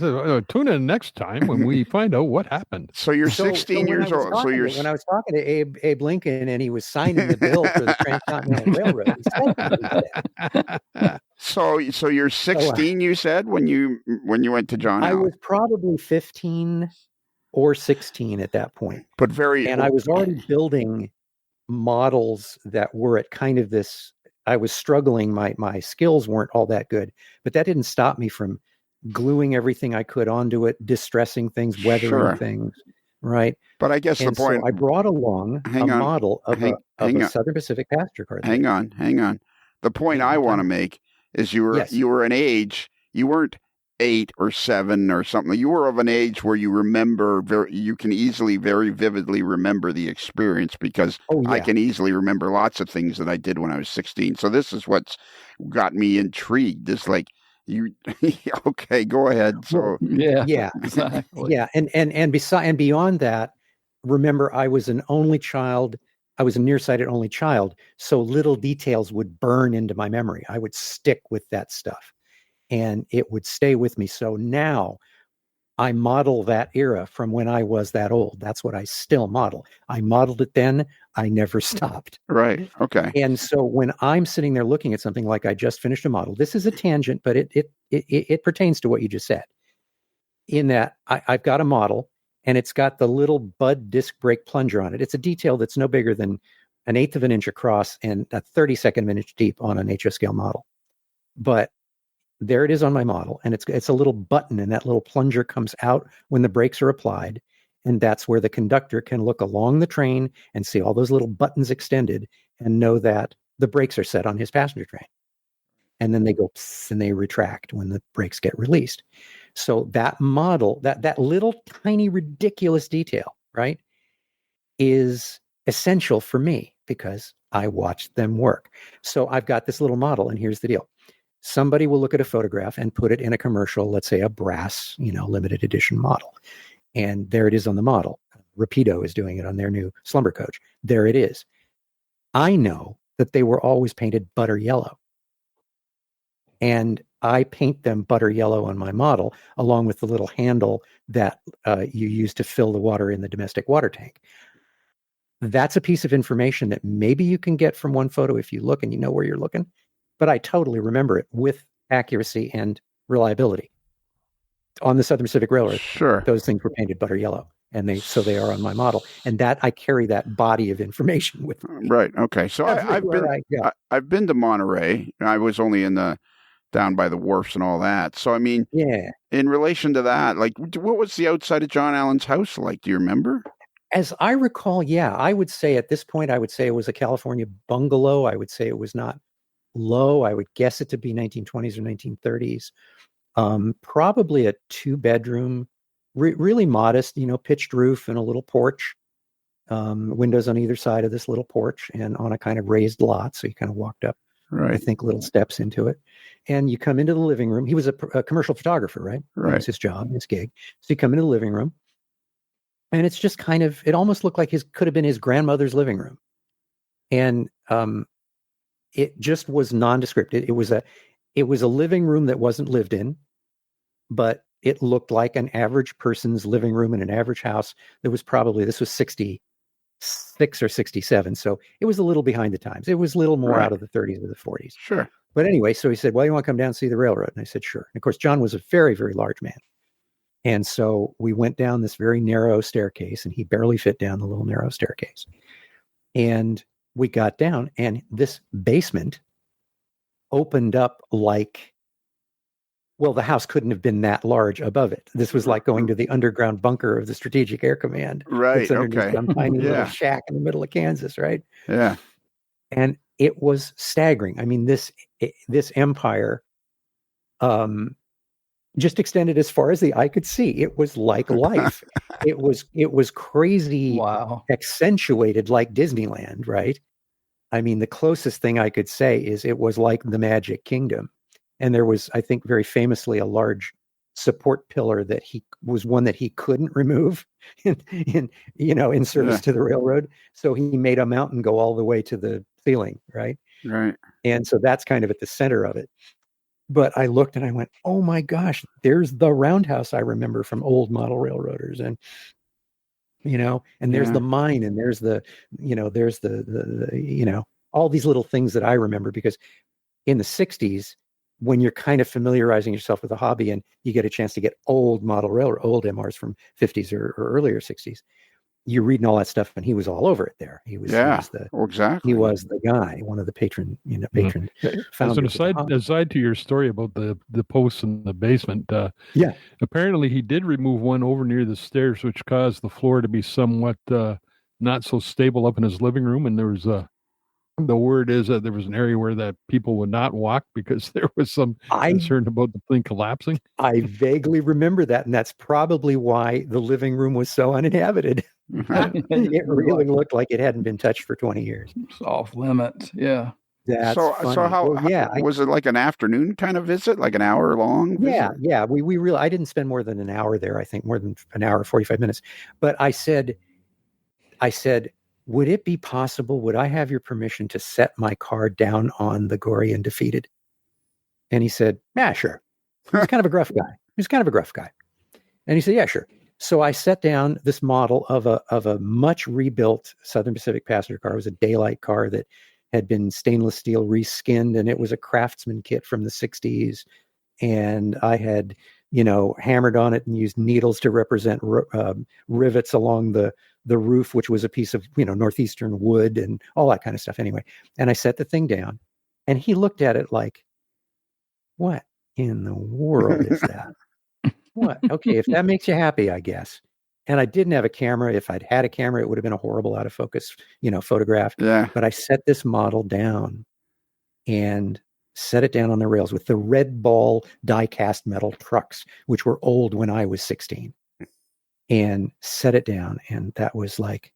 Tune in next time when we find out what happened. So you're 16 years old. When I was talking to Abe Lincoln and he was signing the bill for the Transcontinental Railroad, he said, So you're 16, you said, when you went to John Allen? I was probably 15 or 16 at that point. And I was already building models that were at kind of this, I was struggling. My skills weren't all that good, but that didn't stop me from gluing everything I could onto it, distressing things, weathering things, right? But I guess the point, so I brought along a model of a Southern Pacific passenger car. Hang on. The point I want to make is you were an age, you weren't 8 or 7 or something. You were of an age where you remember you can easily, very vividly remember the experience because I can easily remember lots of things that I did when I was 16. So this is what's got me intrigued. It's like okay, go ahead. So exactly. And beyond that, remember I was an only child. I was a nearsighted only child. So little details would burn into my memory. I would stick with that stuff. And it would stay with me. So now I model that era from when I was that old. That's what I still model. I modeled it then. I never stopped. Right. Okay. And so when I'm sitting there looking at something like I just finished a model, this is a tangent, but it pertains to what you just said. In that I've got a model and it's got the little Budd disc brake plunger on it. It's a detail that's no bigger than 1/8 of an inch across and a 32nd of an inch deep on an HO scale model. But there it is on my model, and it's a little button, and that little plunger comes out when the brakes are applied, and that's where the conductor can look along the train and see all those little buttons extended and know that the brakes are set on his passenger train. And then they go pss, and they retract when the brakes get released. So that model, that little tiny ridiculous detail, right, is essential for me because I watched them work. So I've got this little model, and here's the deal. Somebody will look at a photograph and put it in a commercial, let's say a brass, limited edition model. And there it is on the model. Rapido is doing it on their new slumber coach. There it is. I know that they were always painted butter yellow. And I paint them butter yellow on my model, along with the little handle that you use to fill the water in the domestic water tank. That's a piece of information that maybe you can get from one photo if you look and you know where you're looking. But I totally remember it with accuracy and reliability. On the Southern Pacific Railroad, Sure. those things were painted butter yellow, and they are on my model. And that I carry that body of information with me. Right. Okay. So I've been to Monterey. I was only down by the wharfs and all that. So I mean, yeah. In relation to that, like, what was the outside of John Allen's house like? Do you remember? As I recall, yeah, I would say at this point, I would say it was a California bungalow. I would say it was not low. I would guess it to be 1920s or 1930s. Probably a 2-bedroom, really modest, pitched roof and a little porch, windows on either side of this little porch and on a kind of raised lot. So you kind of walked up, right. I think, little steps into it. And you come into the living room. He was a commercial photographer, right? Right. That was his job, his gig. So you come into the living room. And it's just kind of, it almost looked like could have been his grandmother's living room. And it just was nondescript. It was a living room that wasn't lived in, but it looked like an average person's living room in an average house. This was 66 or 67. So it was a little behind the times. It was a little more out of the 30s or the 40s. Sure. But anyway, so he said, well, you want to come down and see the railroad? And I said, sure. And of course, John was a very, very large man. And so we went down this very narrow staircase, and he barely fit down the little narrow staircase. And we got down, and this basement opened up like, well, the house couldn't have been that large above it. This was like going to the underground bunker of the Strategic Air Command. Right. It's underneath some tiny little shack in the middle of Kansas, right? Yeah. And it was staggering. I mean, this empire, just extended as far as the eye could see. It was like life. It was crazy, wow, accentuated like Disneyland, right? I mean, the closest thing I could say is it was like the Magic Kingdom. And there was, I think, very famously a large support pillar that he couldn't remove in service to the railroad. So he made a mountain go all the way to the ceiling, right? Right. And so that's kind of at the center of it. But I looked and I went, oh my gosh, there's the roundhouse I remember from old model railroaders. And, and there's the mine, and there's the all these little things that I remember, because in the 60s, when you're kind of familiarizing yourself with the hobby and you get a chance to get old model railroad, old MRs from 50s or earlier 60s, you're reading all that stuff, and he was all over it there. He was exactly. He was the guy, one of the patron founders. As an aside to your story about the posts in the basement, apparently he did remove one over near the stairs, which caused the floor to be somewhat not so stable up in his living room, and there was the word is that there was an area where that people would not walk because there was some concern about the thing collapsing. I vaguely remember that, and that's probably why the living room was so uninhabited. It really looked like it hadn't been touched for 20 years. It's off limits. Yeah. That's so how was it, like an afternoon kind of visit, like an hour long visit? Yeah. We really, I didn't spend more than an hour there. I think more than an hour, 45 minutes. But I said, would it be possible? Would I have your permission to set my car down on the gory and defeated? And he said, yeah, sure. He's kind of a gruff guy. And he said, yeah, sure. So I set down this model of a much rebuilt Southern Pacific passenger car. It was a daylight car that had been stainless steel reskinned, and it was a Craftsman kit from the 60s. And I had, hammered on it and used needles to represent rivets along the roof, which was a piece of, northeastern wood and all that kind of stuff. Anyway, and I set the thing down, and he looked at it like, what in the world is that? What? Okay, if that makes you happy, I guess. And I didn't have a camera. If I'd had a camera, it would have been a horrible out of focus, photograph. Yeah. But I set this model down and set it down on the rails with the red ball die cast metal trucks, which were old when I was 16, and set it down. And that was like,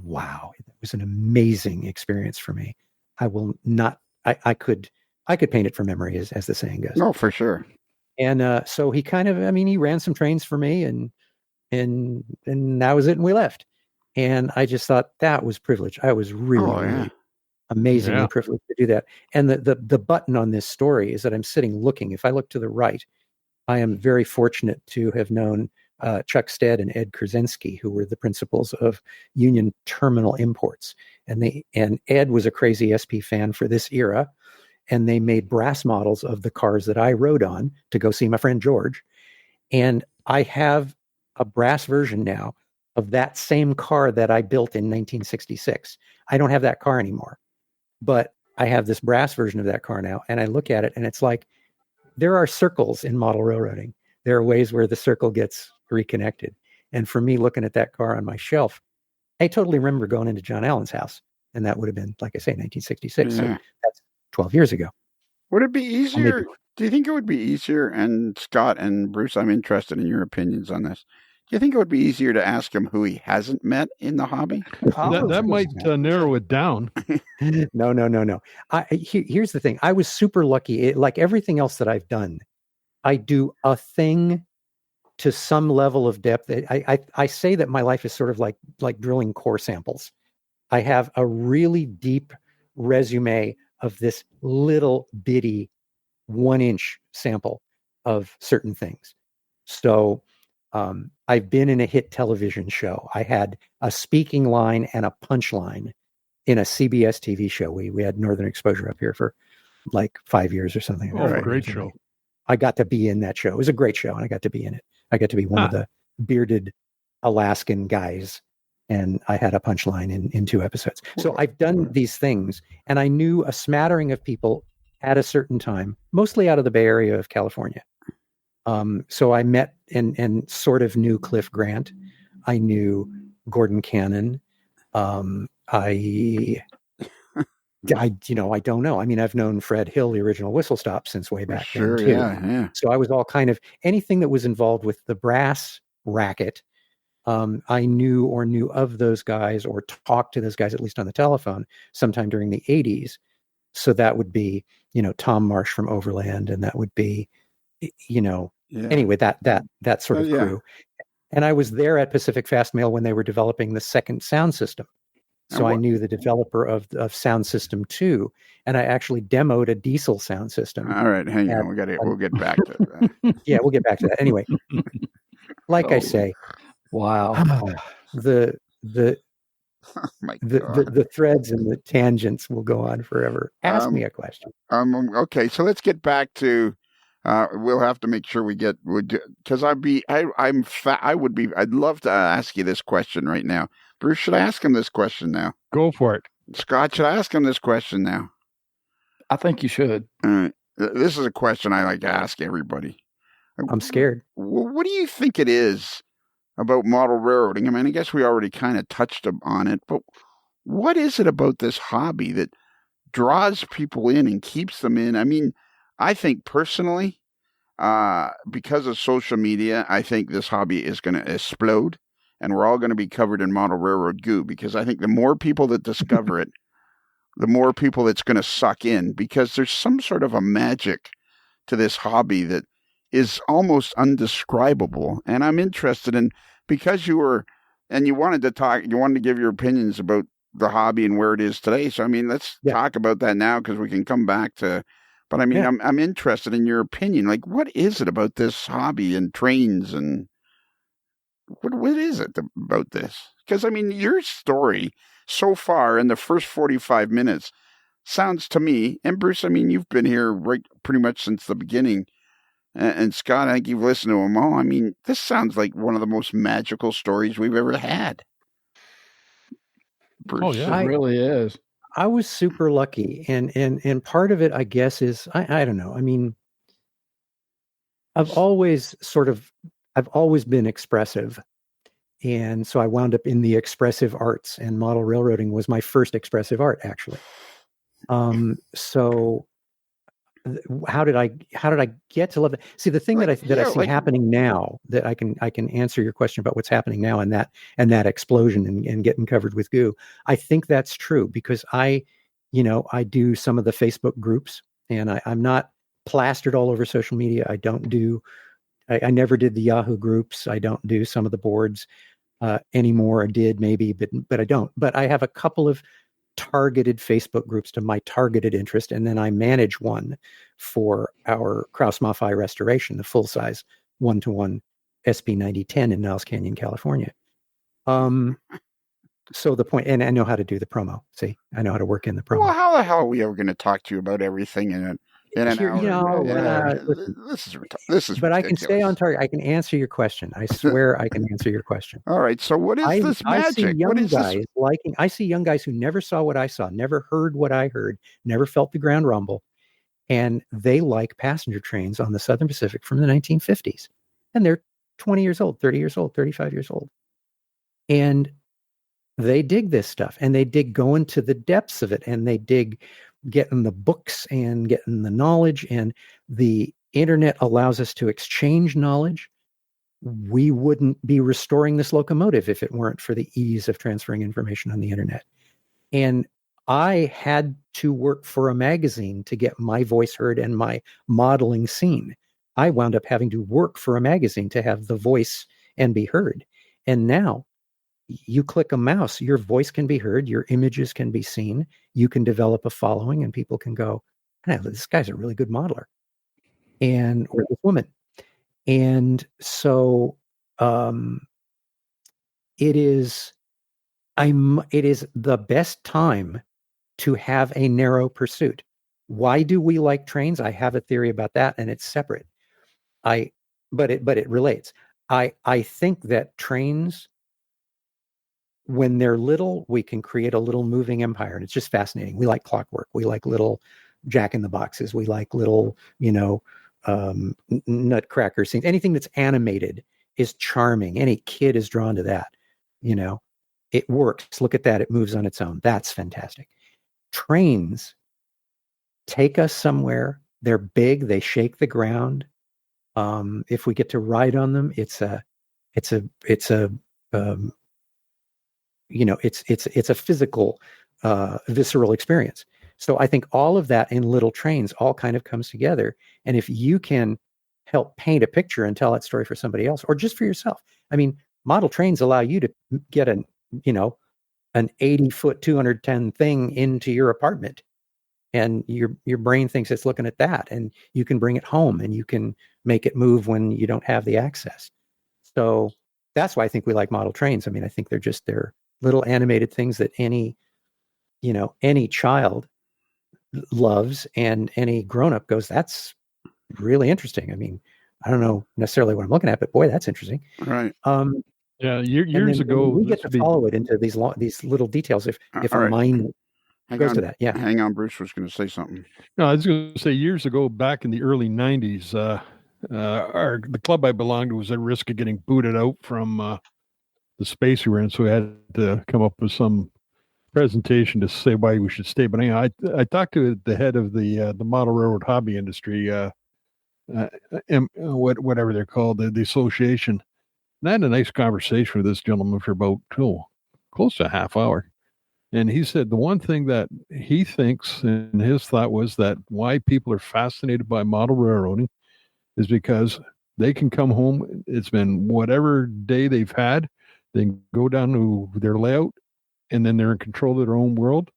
wow, it was an amazing experience for me. I could paint it from memory, as the saying goes. No, for sure. And so he he ran some trains for me, and that was it. And we left. And I just thought that was privilege. I was really amazingly privileged to do that. And the button on this story is that I'm sitting looking. If I look to the right, I am very fortunate to have known Chuck Stead and Ed Krasinski, who were the principals of Union Terminal Imports. And Ed was a crazy SP fan for this era. And they made brass models of the cars that I rode on to go see my friend George. And I have a brass version now of that same car that I built in 1966. I don't have that car anymore, but I have this brass version of that car now. And I look at it and it's like, there are circles in model railroading. There are ways where the circle gets reconnected. And for me, looking at that car on my shelf, I totally remember going into John Allen's house. And that would have been, like I say, 1966. Yeah. So that's 12 years ago. Would it be easier? Do you think it would be easier? And Scott and Bruce, I'm interested in your opinions on this. Do you think it would be easier to ask him who he hasn't met in the hobby? That might narrow it down. No. Here's the thing. I was super lucky. Like everything else that I've done, I do a thing to some level of depth. I say that my life is sort of like drilling core samples. I have a really deep resume of this little bitty 1-inch sample of certain things. So I've been in a hit television show. I had a speaking line and a punchline in a CBS TV show. We had Northern Exposure up here for like 5 years or something. Oh, great show. I got to be in that show. It was a great show, and I got to be in it. I got to be one of the bearded Alaskan guys, and I had a punchline in 2 episodes. So I've done these things, and I knew a smattering of people at a certain time, mostly out of the Bay Area of California. So I met and sort of knew Cliff Grant. I knew Gordon Cannon. I don't know. I mean, I've known Fred Hill, the original Whistle Stop, since way back then too. Yeah. So I was all kind of anything that was involved with the brass racket. I knew of those guys or talked to those guys, at least on the telephone, sometime during the 80s. So that would be, Tom Marsh from Overland, and that would be, anyway, that sort of crew. And I was there at Pacific Fast Mail when they were developing the second sound system. So I knew the developer of Sound System 2, and I actually demoed a diesel sound system. All right, hang on, we'll get back to that. Yeah, we'll get back to that. Anyway, like I say, wow, the oh my God. The threads and the tangents will go on forever. Ask me a question. Okay, so let's get back to. We'll have to make sure we get because I'd love to ask you this question right now. Bruce, should I ask him this question now? Go for it. Scott, should I ask him this question now? I think you should. All right. This is a question I like to ask everybody. I'm scared. What do you think it is about model railroading? I mean, I guess we already kind of touched on it, but what is it about this hobby that draws people in and keeps them in? I mean, I think personally, because of social media, I think this hobby is going to explode, and we're all going to be covered in model railroad goo, because I think the more people that discover it, the more people it's going to suck in, because there's some sort of a magic to this hobby that is almost undescribable. And I'm interested in, because you wanted to give your opinions about the hobby and where it is today. So, I mean, let's talk about that now, because we can come back to. But I mean, I'm interested in your opinion. Like, what is it about this hobby and trains, and what is it about this? Because I mean, your story so far in the first 45 minutes sounds to me, and Bruce, I mean, you've been here right pretty much since the beginning, and Scott, I think you've listened to them all. I mean, this sounds like one of the most magical stories we've ever had. Bruce. Oh yeah, it really is. I was super lucky, and part of it, I guess, is I don't know. I mean, I've always been expressive, and so I wound up in the expressive arts, and model railroading was my first expressive art, actually. So how did I get to love it? See, the thing that I see happening now, that I can answer your question about what's happening now, and that explosion and getting covered with goo. I think that's true, because I do some of the Facebook groups, and I'm not plastered all over social media. I never did the Yahoo groups. I don't do some of the boards anymore. I did maybe, but I don't. But I have a couple of targeted Facebook groups to my targeted interest, and then I manage one for our Krause-Maffei restoration, the full-size 1-to-1 SP9010 in Niles Canyon, California. So the point, and I know how to do the promo. See, I know how to work in the promo. Well, how the hell are we ever going to talk to you about everything in an hour? This is but ridiculous. I can stay on target. I can answer your question. I swear I can answer your question. All right. So what is this magic? I see young guys who never saw what I saw, never heard what I heard, never felt the ground rumble, and they like passenger trains on the Southern Pacific from the 1950s. And they're 20 years old, 30 years old, 35 years old. And they dig this stuff, and they dig going to the depths of it, and they dig getting the books and getting the knowledge, and the internet allows us to exchange knowledge. We wouldn't be restoring this locomotive if it weren't for the ease of transferring information on the internet. And I had to work for a magazine to get my voice heard and my modeling seen. I wound up having to work for a magazine to have the voice and be heard. And now you click a mouse, your voice can be heard, your images can be seen, you can develop a following, and people can go, hey, this guy's a really good modeler, or this woman. And so it is the best time to have a narrow pursuit. Why do we like trains? I have a theory about that, and it's separate. But it relates. I think that trains, when they're little, we can create a little moving empire, and it's just fascinating. We like clockwork. We like little jack-in-the-boxes. We like little, nutcracker scenes. Anything that's animated is charming. Any kid is drawn to that. It works. Look at that. It moves on its own. That's fantastic. Trains take us somewhere. They're big. They shake the ground. If we get to ride on them, it's a physical, visceral experience. So I think all of that in little trains all kind of comes together. And if you can help paint a picture and tell that story for somebody else, or just for yourself, I mean, model trains allow you to get an 80-foot, 210 thing into your apartment, and your brain thinks it's looking at that, and you can bring it home, and you can make it move when you don't have the access. So that's why I think we like model trains. I mean, I think they're little animated things that any child loves, and any grown-up goes, that's really interesting. I mean, I don't know necessarily what I'm looking at, but boy, that's interesting. Right. Yeah. Years ago, we get to follow it into these little details if a mind goes to that. Yeah. Hang on. Bruce was going to say something. No, I was going to say years ago, back in the early 90s, the club I belonged to was at risk of getting booted out from the space we were in, so we had to come up with some presentation to say why we should stay. But anyway, I talked to the head of the model railroad hobby industry, whatever they're called, the association. And I had a nice conversation with this gentleman for about close to a half hour. And he said the one thing that he thinks, and his thought was, that why people are fascinated by model railroading is because they can come home. It's been whatever day they've had. They can go down to their layout, and then they're in control of their own world.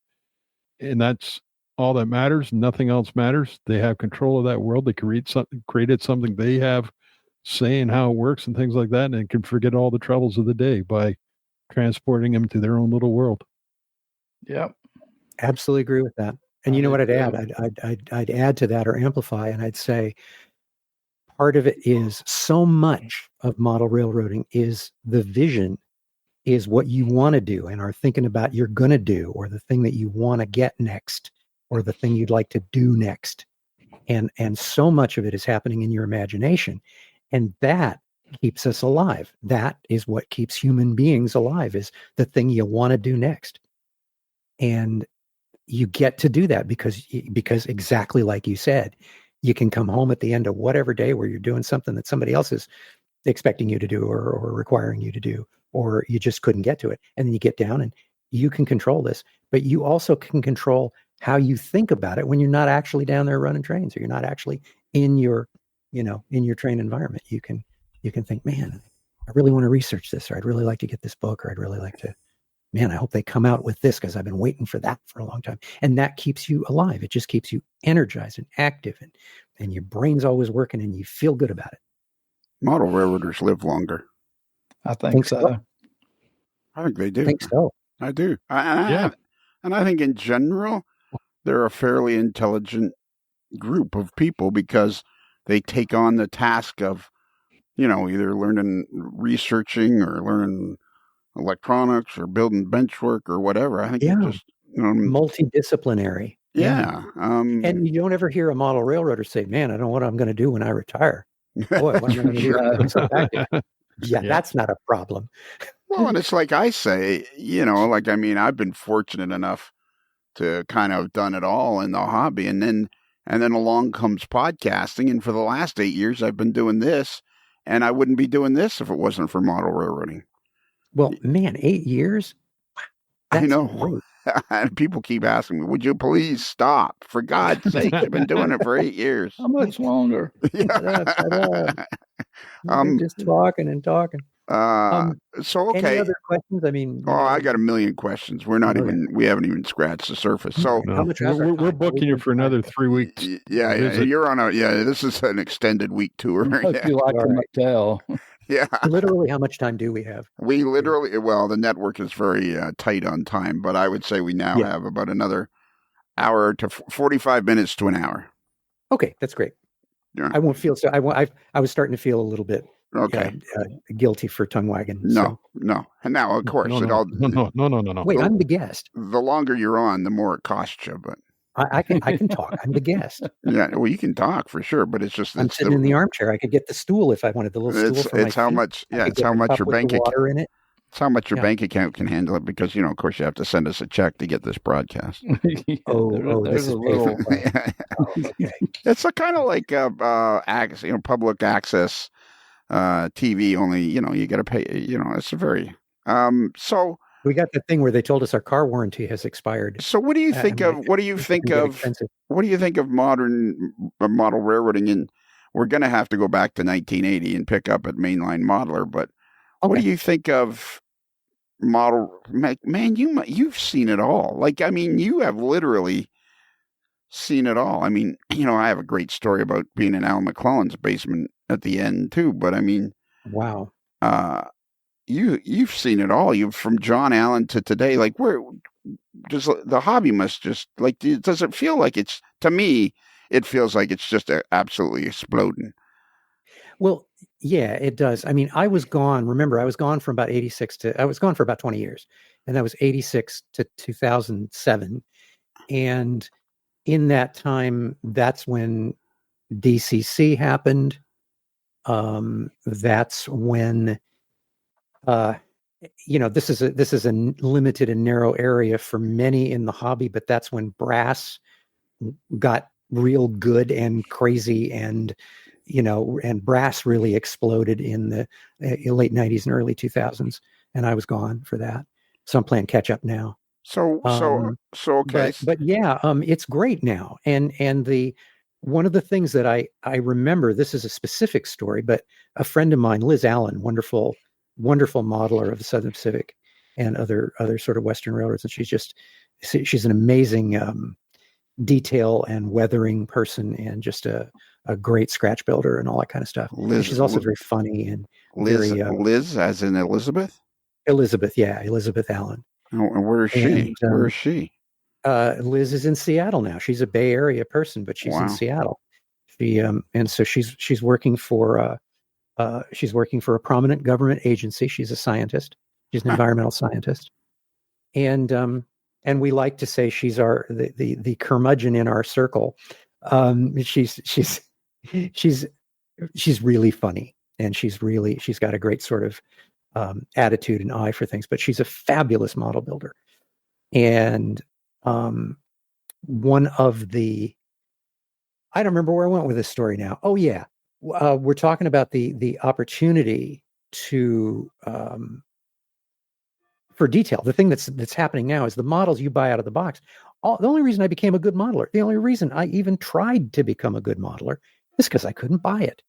And that's all that matters. Nothing else matters. They have control of that world. They created something they have say in how it works and things like that, and can forget all the troubles of the day by transporting them to their own little world. Yep. Absolutely agree with that. And you know what I'd add? I'd add to that, or amplify, and I'd say part of it is, so much of model railroading is the vision, is what you want to do and are thinking about you're going to do, or the thing that you want to get next, or the thing you'd like to do next. And so much of it is happening in your imagination. And that keeps us alive. That is what keeps human beings alive, is the thing you want to do next. And you get to do that because exactly like you said, you can come home at the end of whatever day where you're doing something that somebody else is expecting you to do, or requiring you to do, or you just couldn't get to it. And then you get down and you can control this, but you also can control how you think about it when you're not actually down there running trains, or you're not actually in your train environment. You can think, man, I really want to research this, or I'd really like to get this book, or I'd really like to man, I hope they come out with this because I've been waiting for that for a long time. And that keeps you alive. It just keeps you energized and active, and your brain's always working and you feel good about it. Model railroaders live longer. I think so. I think they do. I think so. I do. And I think in general, they're a fairly intelligent group of people because they take on the task of, either researching or learning electronics or building bench work or whatever. I think they're just multidisciplinary. Yeah. And you don't ever hear a model railroader say, man, I don't know what I'm going to do when I retire. Boy, what am I going to do? That's not a problem. Well, and it's like I say, I've been fortunate enough to kind of done it all in the hobby. And then along comes podcasting. And for the last 8 years, I've been doing this. And I wouldn't be doing this if it wasn't for model railroading. Well, man, 8 years? That's I know. Great. And people keep asking me, would you please stop? For God's sake, you've been doing it for 8 years. How much longer? Just talking and talking. So, okay. Any other questions? I mean, I got a million questions. We haven't even scratched the surface. So we're booking you for another 3 weeks. Yeah. You're on this is an extended week tour. You like the motel. Yeah. Literally, how much time do we have? We literally, the network is very tight on time, but I would say we now have about another hour to 45 minutes to an hour. Okay, that's great. Yeah. I won't feel so. I was starting to feel a little bit guilty for tongue wagging. No. And now, of course, no. Wait, I'm the guest. The longer you're on, the more it costs you. But I can talk. I'm the guest. Yeah, well, you can talk for sure, but it's just I'm sitting in the armchair. I could get the stool if I wanted the little stool. It's how much. Yeah, it's how much your bank account. In it. It's how much your bank account can handle it because of course you have to send us a check to get this broadcast. There's a little. Okay. It's a kind of like public access TV. Only you got to pay. It's a very so. We got the thing where they told us our car warranty has expired. So what do you think of modern model railroading? And we're going to have to go back to 1980 and pick up at Mainline Modeler. But what do you think of model? Man, you've seen it all. You have literally seen it all. I have a great story about being in Al McClellan's basement at the end too. But wow. You've seen it all. You've from John Allen to today. Where does the hobby must just does it feel like it's, to me, it feels like it's just absolutely exploding. Well, yeah, it does. I was gone. Remember, I was gone from about 86 I was gone for about 20 years, and that was 86 to 2007. And in that time, that's when DCC happened. That's when. This is a limited and narrow area for many in the hobby, but that's when brass got real good and crazy, and brass really exploded in the late 90s and early 2000s, and I was gone for that. So I'm playing catch up now. So okay. But yeah, it's great now. And one of the things that I remember, this is a specific story, but a friend of mine, Liz Allen, wonderful modeler of the Southern Pacific and other sort of Western railroads. And she's an amazing detail and weathering person, and just a great scratch builder and all that kind of stuff. Liz, she's also very funny and Liz as in Elizabeth? Elizabeth Allen. Oh, and where is she? Where is she? Liz is in Seattle now. She's a Bay Area person, but she's in Seattle. She and so she's working for a prominent government agency. She's a scientist. She's an environmental scientist, and we like to say she's the curmudgeon in our circle. She's really funny, and she's got a great sort of attitude and eye for things. But she's a fabulous model builder, and one of the, I don't remember where I went with this story now. Oh yeah. We're talking about the opportunity to for detail. The thing that's happening now is the models you buy out of the box. The only reason I became a good modeler, the only reason I even tried to become a good modeler, is because I couldn't buy it.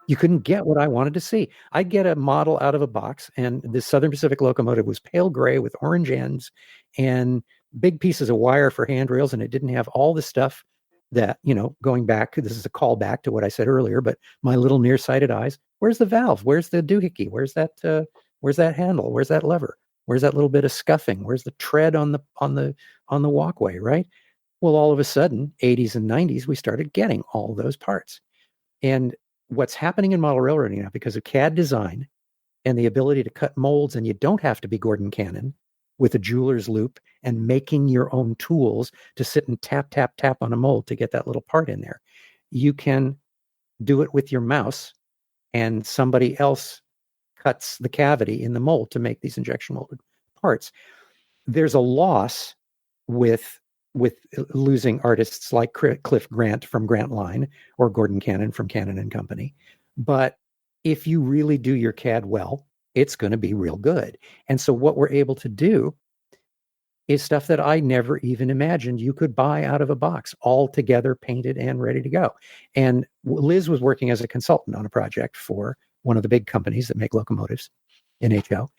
You couldn't get what I wanted to see. I'd get a model out of a box, and the Southern Pacific locomotive was pale gray with orange ends and big pieces of wire for handrails, and it didn't have all the stuff that, going back, this is a callback to what I said earlier, but my little nearsighted eyes, where's the valve? Where's the doohickey? Where's that handle? Where's that lever? Where's that little bit of scuffing? Where's the tread on the walkway, right? Well, all of a sudden, 80s and 90s, we started getting all those parts. And what's happening in model railroading now, because of CAD design and the ability to cut molds, and you don't have to be Gordon Cannon with a jeweler's loop and making your own tools to sit and tap, tap, tap on a mold to get that little part in there. You can do it with your mouse, and somebody else cuts the cavity in the mold to make these injection molded parts. There's a loss with losing artists like Cliff Grant from Grant Line or Gordon Cannon from Cannon and Company. But if you really do your CAD well, it's going to be real good. And so what we're able to do is stuff that I never even imagined you could buy out of a box, all together, painted and ready to go. And Liz was working as a consultant on a project for one of the big companies that make locomotives, NHO.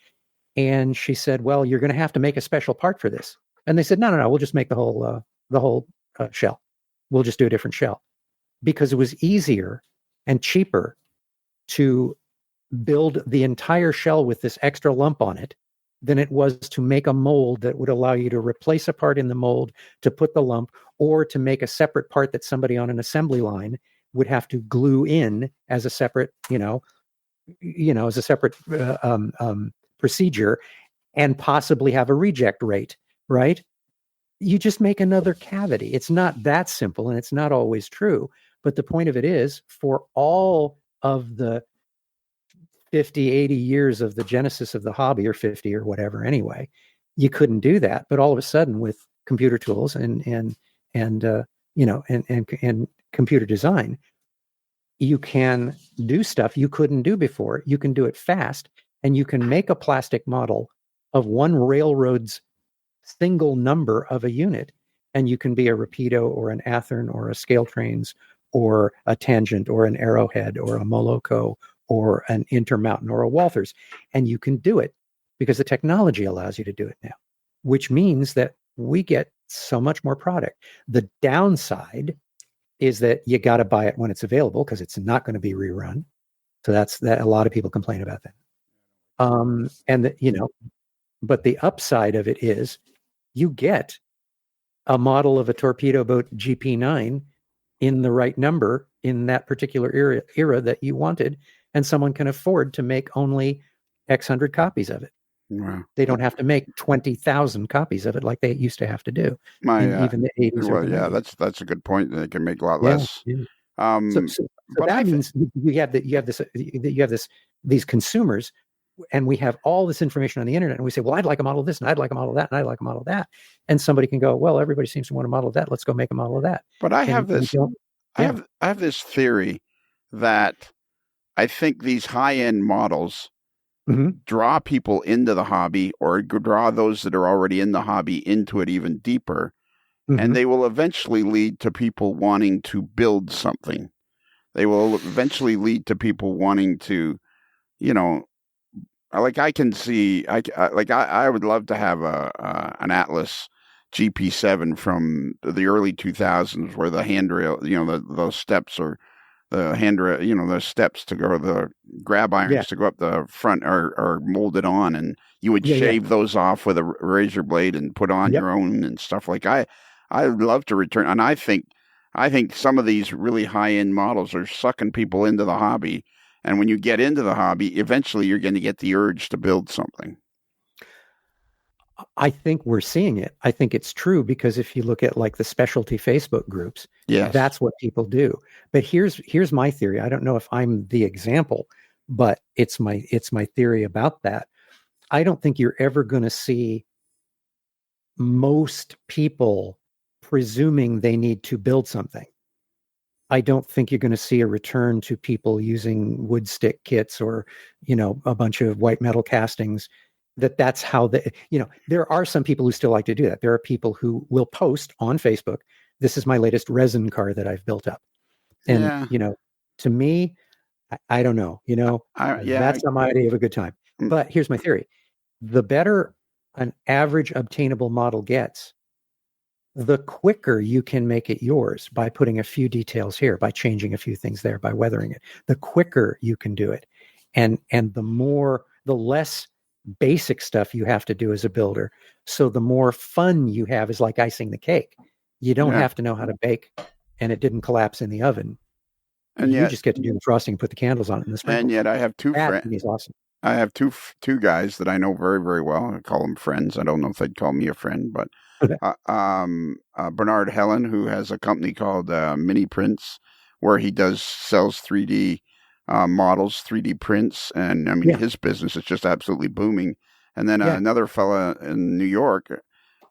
And she said, well, you're going to have to make a special part for this. And they said, no, we'll just make the whole shell. We'll just do a different shell, because it was easier and cheaper to build the entire shell with this extra lump on it than it was to make a mold that would allow you to replace a part in the mold, to put the lump, or to make a separate part that somebody on an assembly line would have to glue in as a separate, procedure, and possibly have a reject rate, right? You just make another cavity. It's not that simple, and it's not always true. But the point of it is, for all of the 50, 80 years of the genesis of the hobby, or 50 or whatever anyway, you couldn't do that. But all of a sudden, with computer tools and computer design, you can do stuff you couldn't do before. You can do it fast, and you can make a plastic model of one railroad's single number of a unit, and you can be a Rapido or an Athearn or a Scale Trains or a Tangent or an Arrowhead or a Moloko or an Intermountain or a Walthers, and you can do it because the technology allows you to do it now, which means that we get so much more product. The downside is that you got to buy it when it's available, because it's not going to be rerun. So that's that. A lot of people complain about that. But the upside of it is you get a model of a torpedo boat GP9 in the right number in that particular era that you wanted, and someone can afford to make only X hundred copies of it. Wow. They don't have to make 20,000 copies of it like they used to have to do in even the 80s. Well, yeah, that's a good point. They can make a lot less. Yeah. So but that means you have these consumers, and we have all this information on the internet, and we say, well, I'd like a model of this, and I'd like a model of that, and I'd like a model of that. And somebody can go, well, everybody seems to want a model of that. Let's go make a model of that. But I have this theory that I think these high-end models draw people into the hobby, or draw those that are already in the hobby into it even deeper. And they will eventually lead to people wanting to build something. They will eventually lead to people wanting to, like I can see, I would love to have an Atlas GP7 from the early 2000s, where the handrail, those steps, or the handrail, the steps to go, the grab irons to go up the front are molded on, and you would shave those off with a razor blade and put on your own and stuff. Like I would love to return, and I think some of these really high-end models are sucking people into the hobby. And when you get into the hobby, eventually you're going to get the urge to build something. I think we're seeing it. I think it's true, because if you look at like the specialty Facebook groups, that's what people do. But here's my theory. I don't know if I'm the example, but it's my theory about that. I don't think you're ever going to see most people presuming they need to build something. I don't think you're going to see a return to people using wood stick kits or, a bunch of white metal castings. That's how there are some people who still like to do that. There are people who will post on Facebook, this is my latest resin car that I've built up. And, to me, I don't know. That's not my idea of a good time. But here's my theory. The better an average obtainable model gets, the quicker you can make it yours by putting a few details here, by changing a few things there, by weathering it. The quicker you can do it. And the less basic stuff you have to do as a builder. So the more fun you have is like icing the cake. You don't have to know how to bake, and it didn't collapse in the oven. And you just get to do the frosting, put the candles on it, and the sprinkles. And yet I have two friends. That is awesome. I have two guys that I know very, very well. I call them friends. I don't know if they'd call me a friend, but Bernard Helen, who has a company called Mini Prints, where he sells 3D models, 3D prints, and I mean his business is just absolutely booming. And then another fella in New York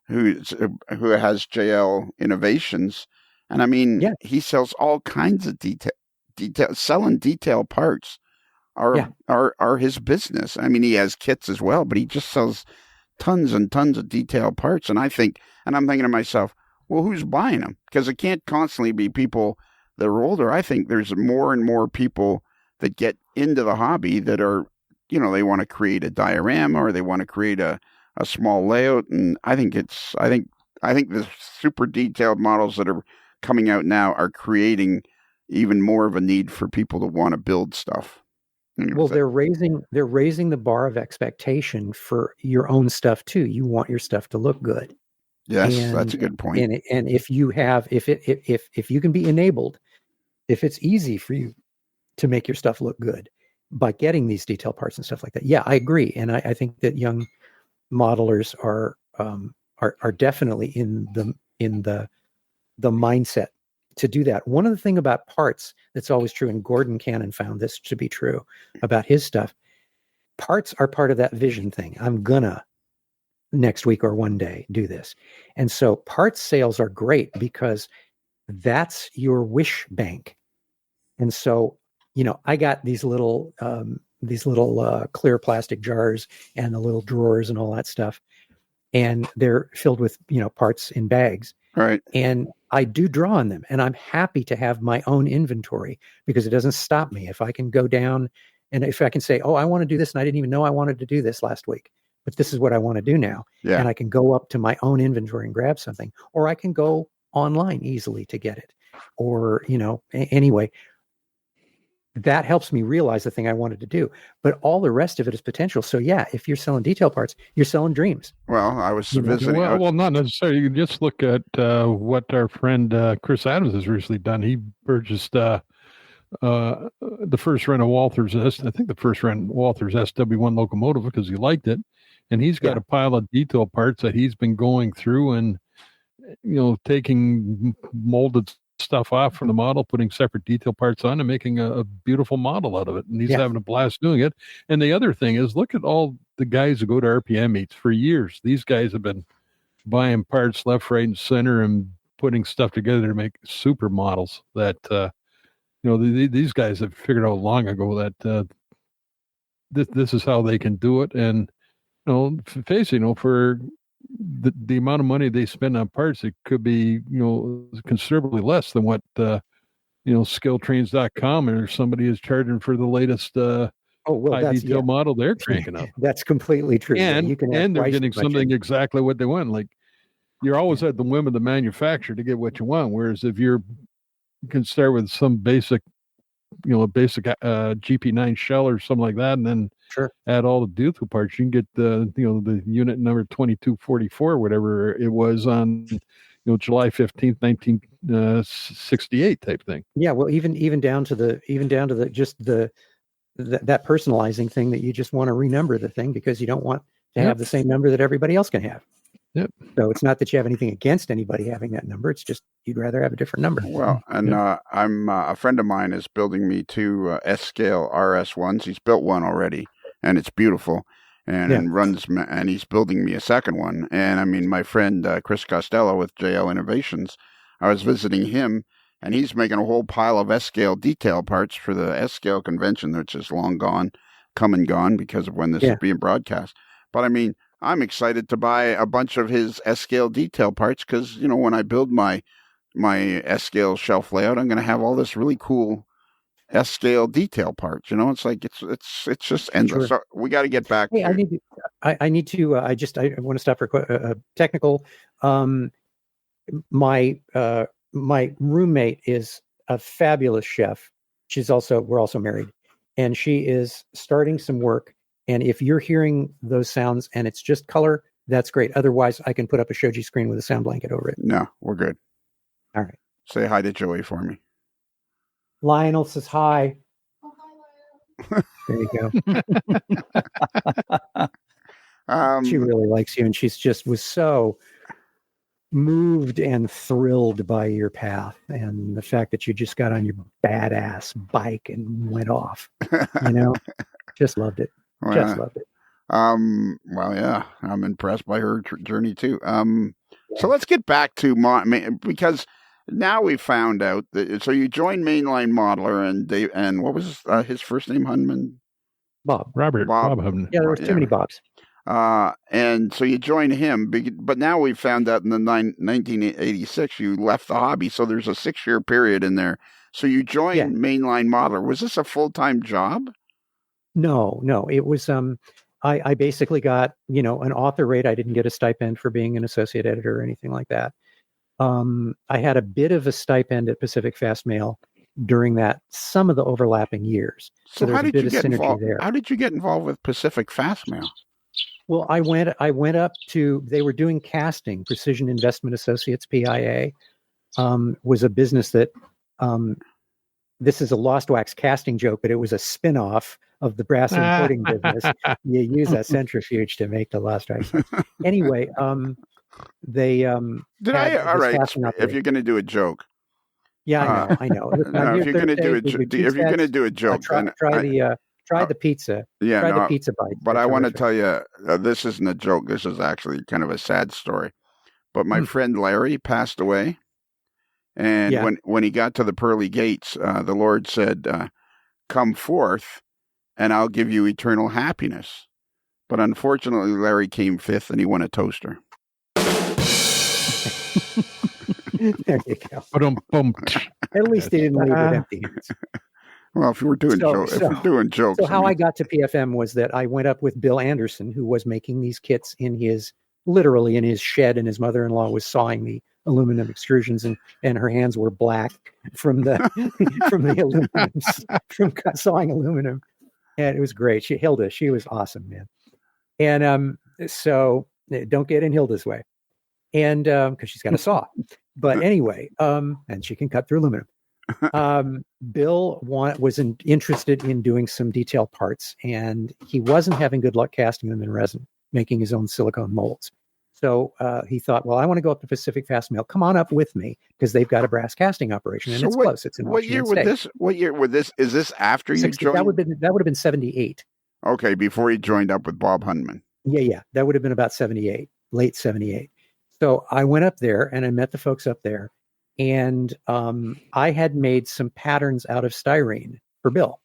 who has JL Innovations, and I mean he sells all kinds of selling detail parts. Are his business. I mean, he has kits as well, but he just sells tons and tons of detail parts. And I'm thinking to myself, well, who's buying them? Because it can't constantly be people that are older. I think there's more and more people that get into the hobby that are, they want to create a diorama or they want to create a small layout. And I think the super detailed models that are coming out now are creating even more of a need for people to want to build stuff. Well, they're raising the bar of expectation for your own stuff too. You want your stuff to look good. Yes, that's a good point. And if you have, if you can be enabled, if it's easy for you to make your stuff look good by getting these detail parts and stuff like that, I agree. And I think that young modelers are definitely in the mindset to do that. One of the things about parts that's always true, and Gordon Cannon found this to be true about his stuff, parts are part of that vision thing. I'm gonna next week or one day do this. And so parts sales are great because that's your wish bank. And so, I got these little clear plastic jars and the little drawers and all that stuff. And they're filled with, parts in bags. Right. And I do draw on them, and I'm happy to have my own inventory because it doesn't stop me. If I can go down and if I can say, oh, I want to do this, and I didn't even know I wanted to do this last week, but this is what I want to do now. Yeah. And I can go up to my own inventory and grab something, or I can go online easily to get it. Or, anyway, that helps me realize the thing I wanted to do. But all the rest of it is potential. So if you're selling detail parts, you're selling dreams. Well, I was visiting. Well, not necessarily. You can just look at what our friend Chris Adams has recently done. He purchased the first run of Walther's. I think the first run Walther's SW1 locomotive because he liked it, and he's got a pile of detail parts that he's been going through and taking molded stuff off from the model, putting separate detail parts on and making a beautiful model out of it. And he's having a blast doing it. And the other thing is, look at all the guys who go to RPM meets for years. These guys have been buying parts left, right, and center and putting stuff together to make super models that, these guys have figured out long ago that this is how they can do it. And, face it, for the amount of money they spend on parts, it could be, considerably less than what, skilltrains.com or somebody is charging for the latest high detail model they're cranking up. That's completely true. And they're getting something exactly what they want. Like you're always at the whim of the manufacturer to get what you want. Whereas if you can start with some basic GP9 shell or something like that, and then add all the detail parts, you can get the unit number 2244, whatever it was on July 15th, 1968 type thing. Yeah, well, even down to that personalizing thing that you just want to renumber the thing because you don't want to have the same number that everybody else can have. Yep. So it's not that you have anything against anybody having that number. It's just you'd rather have a different number. Well, and I'm a friend of mine is building me two S-scale RS1s. He's built one already, and it's beautiful, and runs. And he's building me a second one. And I mean, my friend Chris Costello with JL Innovations, I was visiting him, and he's making a whole pile of S-scale detail parts for the S-scale convention, which is long gone, come and gone because of when this is being broadcast. But I mean, I'm excited to buy a bunch of his S-scale detail parts because, when I build my S-scale shelf layout, I'm going to have all this really cool S-scale detail parts. You know, it's like it's just endless. Sure. So we got to get back. Hey, I need to. I want to stop for a technical. My roommate is a fabulous chef. We're also married, and she is starting some work. And if you're hearing those sounds and it's just color, that's great. Otherwise, I can put up a shoji screen with a sound blanket over it. No, we're good. All right. Say hi to Joey for me. Lionel says hi. There you go. She really likes you, and she's just was so moved and thrilled by your path and the fact that you just got on your badass bike and went off. You know, just loved it. Well, just loved it. Well, yeah, I'm impressed by her journey too. So let's get back to because now we found out that so you joined Mainline Modeler and what was his first name? Hunman? Bob Hunman. Yeah, there was too many Bobs. And so you joined him, but now we found out in the 1986 you left the hobby. So there's a 6-year period in there. So you joined Mainline Modeler. Was this a full-time job? No, it was. I basically got an author rate. I didn't get a stipend for being an associate editor or anything like that. I had a bit of a stipend at Pacific Fast Mail during some of the overlapping years. So how did you get involved there. How did you get involved with Pacific Fast Mail? Well, I went up to, they were doing casting. Precision Investment Associates, PIA, was a business that, this is a Lost Wax casting joke, but it was a spin-off of the brass importing business. You use a centrifuge to make the Lost Wax. Anyway, they all right, if you're going to do a joke. Yeah, I know. If you're going to do a joke, try the pizza. Yeah, try the pizza bite. But I want to tell you, this isn't a joke. This is actually kind of a sad story. But my friend Larry passed away, and when he got to the pearly gates, the Lord said, "Come forth, and I'll give you eternal happiness." But unfortunately, Larry came fifth, and he won a toaster. There you go. At least they didn't leave with empty hands. Well, if we're doing jokes. So how I got to PFM was that I went up with Bill Anderson, who was making these kits literally in his shed, and his mother-in-law was sawing the aluminum extrusions, and her hands were black from the aluminum, from sawing aluminum. And it was great. Hilda, she was awesome, man. And so don't get in Hilda's way. And because she's got a saw. But anyway, and she can cut through aluminum. Bill was interested in doing some detailed parts, and he wasn't having good luck casting them in resin, making his own silicone molds. So he thought, well, I want to go up to Pacific Fast Mail. Come on up with me, because they've got a brass casting operation, and it's close. It's in what year would this? What year would this? Is this after 60, you joined? That would have been 78. Okay, before you joined up with Bob Hunman. Yeah, that would have been about 78, late 78. So I went up there and I met the folks up there, and I had made some patterns out of styrene for Bill,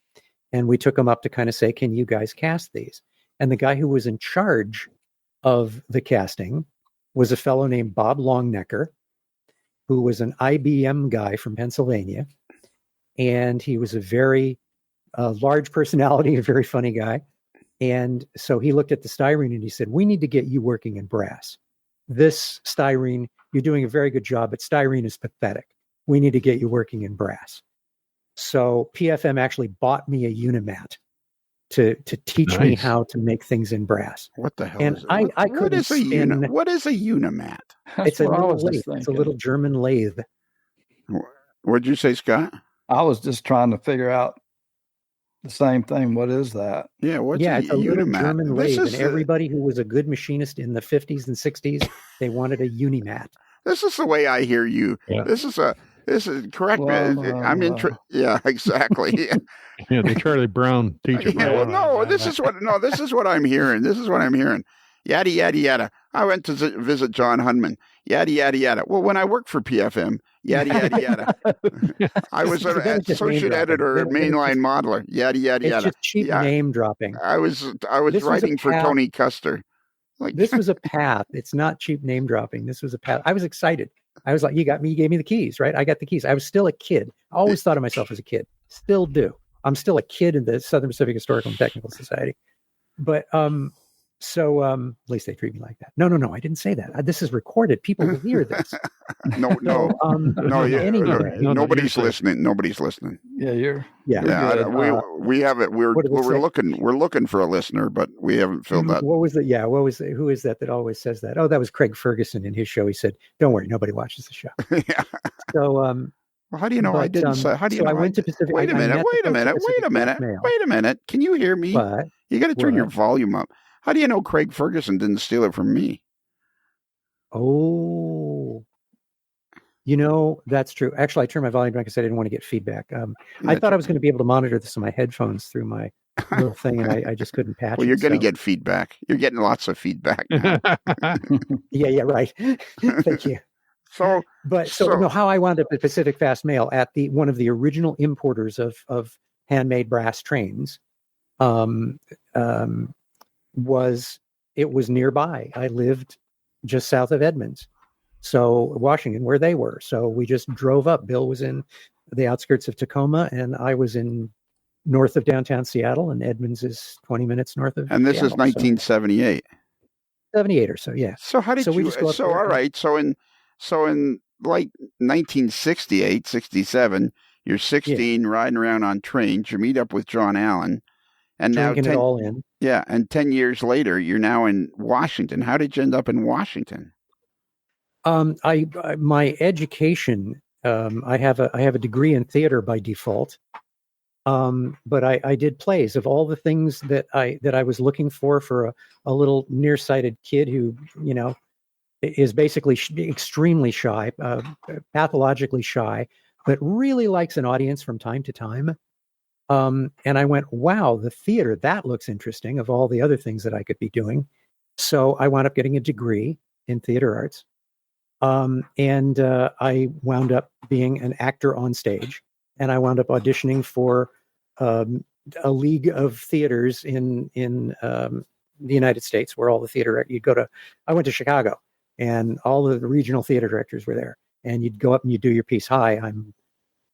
and we took them up to kind of say, can you guys cast these? And the guy who was in charge of the casting was a fellow named Bob Longnecker, who was an IBM guy from Pennsylvania, and he was a very large personality, a very funny guy. And so he looked at the styrene and he said, we need to get you working in brass. This styrene, you're doing a very good job, but styrene is pathetic. We need to get you working in brass. So PFM actually bought me a Unimat to teach me how to make things in brass. What the hell and is it? What is a Unimat? It's a little lathe. It's a little German lathe. What'd you say, Scott? I was just trying to figure out the same thing. What is that? Yeah, it's a little German lathe, and everybody who was a good machinist in the 50s and 60s, they wanted a Unimat. This is the way I hear you. Yeah. This is correct. I'm interested. Yeah, exactly. Yeah, the Charlie Brown teacher. Yeah, well, this is what I'm hearing. This is what I'm hearing. Yada yada yada. I went to visit John Hunman. Yada yada yada. Well, when I worked for PFM, yada yada yada. I was an associate editor at Mainline Modeler. Yada yada yada. It's just cheap name dropping. I was writing for Tony Custer. This was a path. It's not cheap name dropping. This was a path. I was excited. I was like, you got me. You gave me the keys, right? I got the keys. I was still a kid. I always thought of myself as a kid. Still do. I'm still a kid in the Southern Pacific Historical and Technical Society. But so at least they treat me like that. No, I didn't say that. This is recorded. People will hear this. No. Anyway. Nobody's listening. Nobody's listening. Yeah, Yeah, we have it. We're say? looking for a listener, but we haven't filled that. What was it? Yeah, what was it? Who is that always says that? Oh, that was Craig Ferguson in his show. He said, "Don't worry, nobody watches the show." Yeah. So, well, how do you know I didn't say? How do you so know? I went to Pacific. Wait a minute. Can you hear me? But You got to turn your volume up. How do you know Craig Ferguson didn't steal it from me? Oh, that's true. Actually, I turned my volume down because I didn't want to get feedback. I thought I was going to be able to monitor this on my headphones through my little thing, and I just couldn't patch it. Well, you're going to get feedback. You're getting lots of feedback now. Yeah, right. Thank you. So how I wound up at Pacific Fast Mail at one of the original importers of handmade brass trains was nearby. I lived just south of Edmonds, so Washington, where they were. So we just drove up. Bill was in the outskirts of Tacoma, and I was in north of downtown Seattle, and Edmonds is 20 minutes north of. And this Seattle, is 1978. 78 or so, yeah. So how did so you? We just go up so all right. So in like 1968, 67, you're 16, riding around on trains. You meet up with John Allen, and drinking now it all in. Yeah, and 10 years later, you're now in Washington. How did you end up in Washington? My education. I have a degree in theater by default. But I did plays. Of all the things that I was looking for a little nearsighted kid who, is basically extremely shy, pathologically shy, but really likes an audience from time to time. And I went, wow, the theater, that looks interesting, of all the other things that I could be doing. So I wound up getting a degree in theater arts. And I wound up being an actor on stage. And I wound up auditioning for a league of theaters in the United States, where all the theater I went to Chicago, and all of the regional theater directors were there. And you'd go up and you'd do your piece. Hi, I'm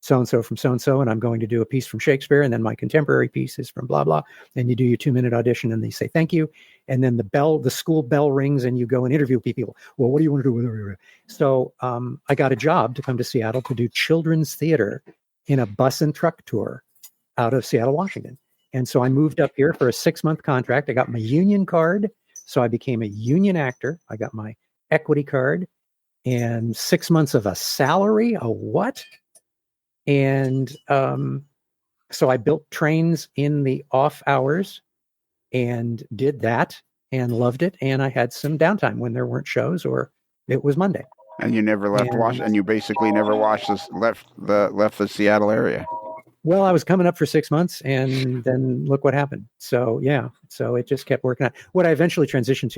so-and-so from so-and-so, and I'm going to do a piece from Shakespeare, and then my contemporary piece is from blah, blah. And you do your 2-minute audition, and they say thank you. And then the school bell rings, and you go and interview people. Well, what do you want to do with it? So I got a job to come to Seattle to do children's theater in a bus and truck tour out of Seattle, Washington. And so I moved up here for a 6-month contract. I got my union card, so I became a union actor. I got my equity card and 6 months of a salary. A what? And so I built trains in the off hours and did that and loved it. And I had some downtime when there weren't shows or it was Monday. And you never left Washington. And you basically never left the Seattle area. Well, I was coming up for 6 months, and then look what happened. So yeah, so it just kept working out. What I eventually transitioned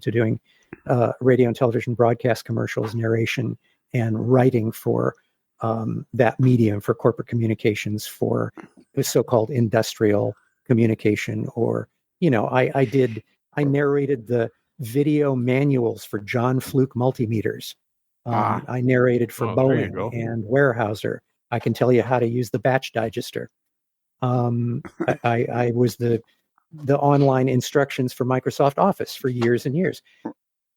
to doing radio and television broadcast commercials, narration, and writing for that medium for corporate communications, for the so-called industrial communication, or I narrated the video manuals for John Fluke multimeters. I narrated for Boeing and Weyerhaeuser. I can tell you how to use the batch digester. I was the online instructions for Microsoft Office for years and years.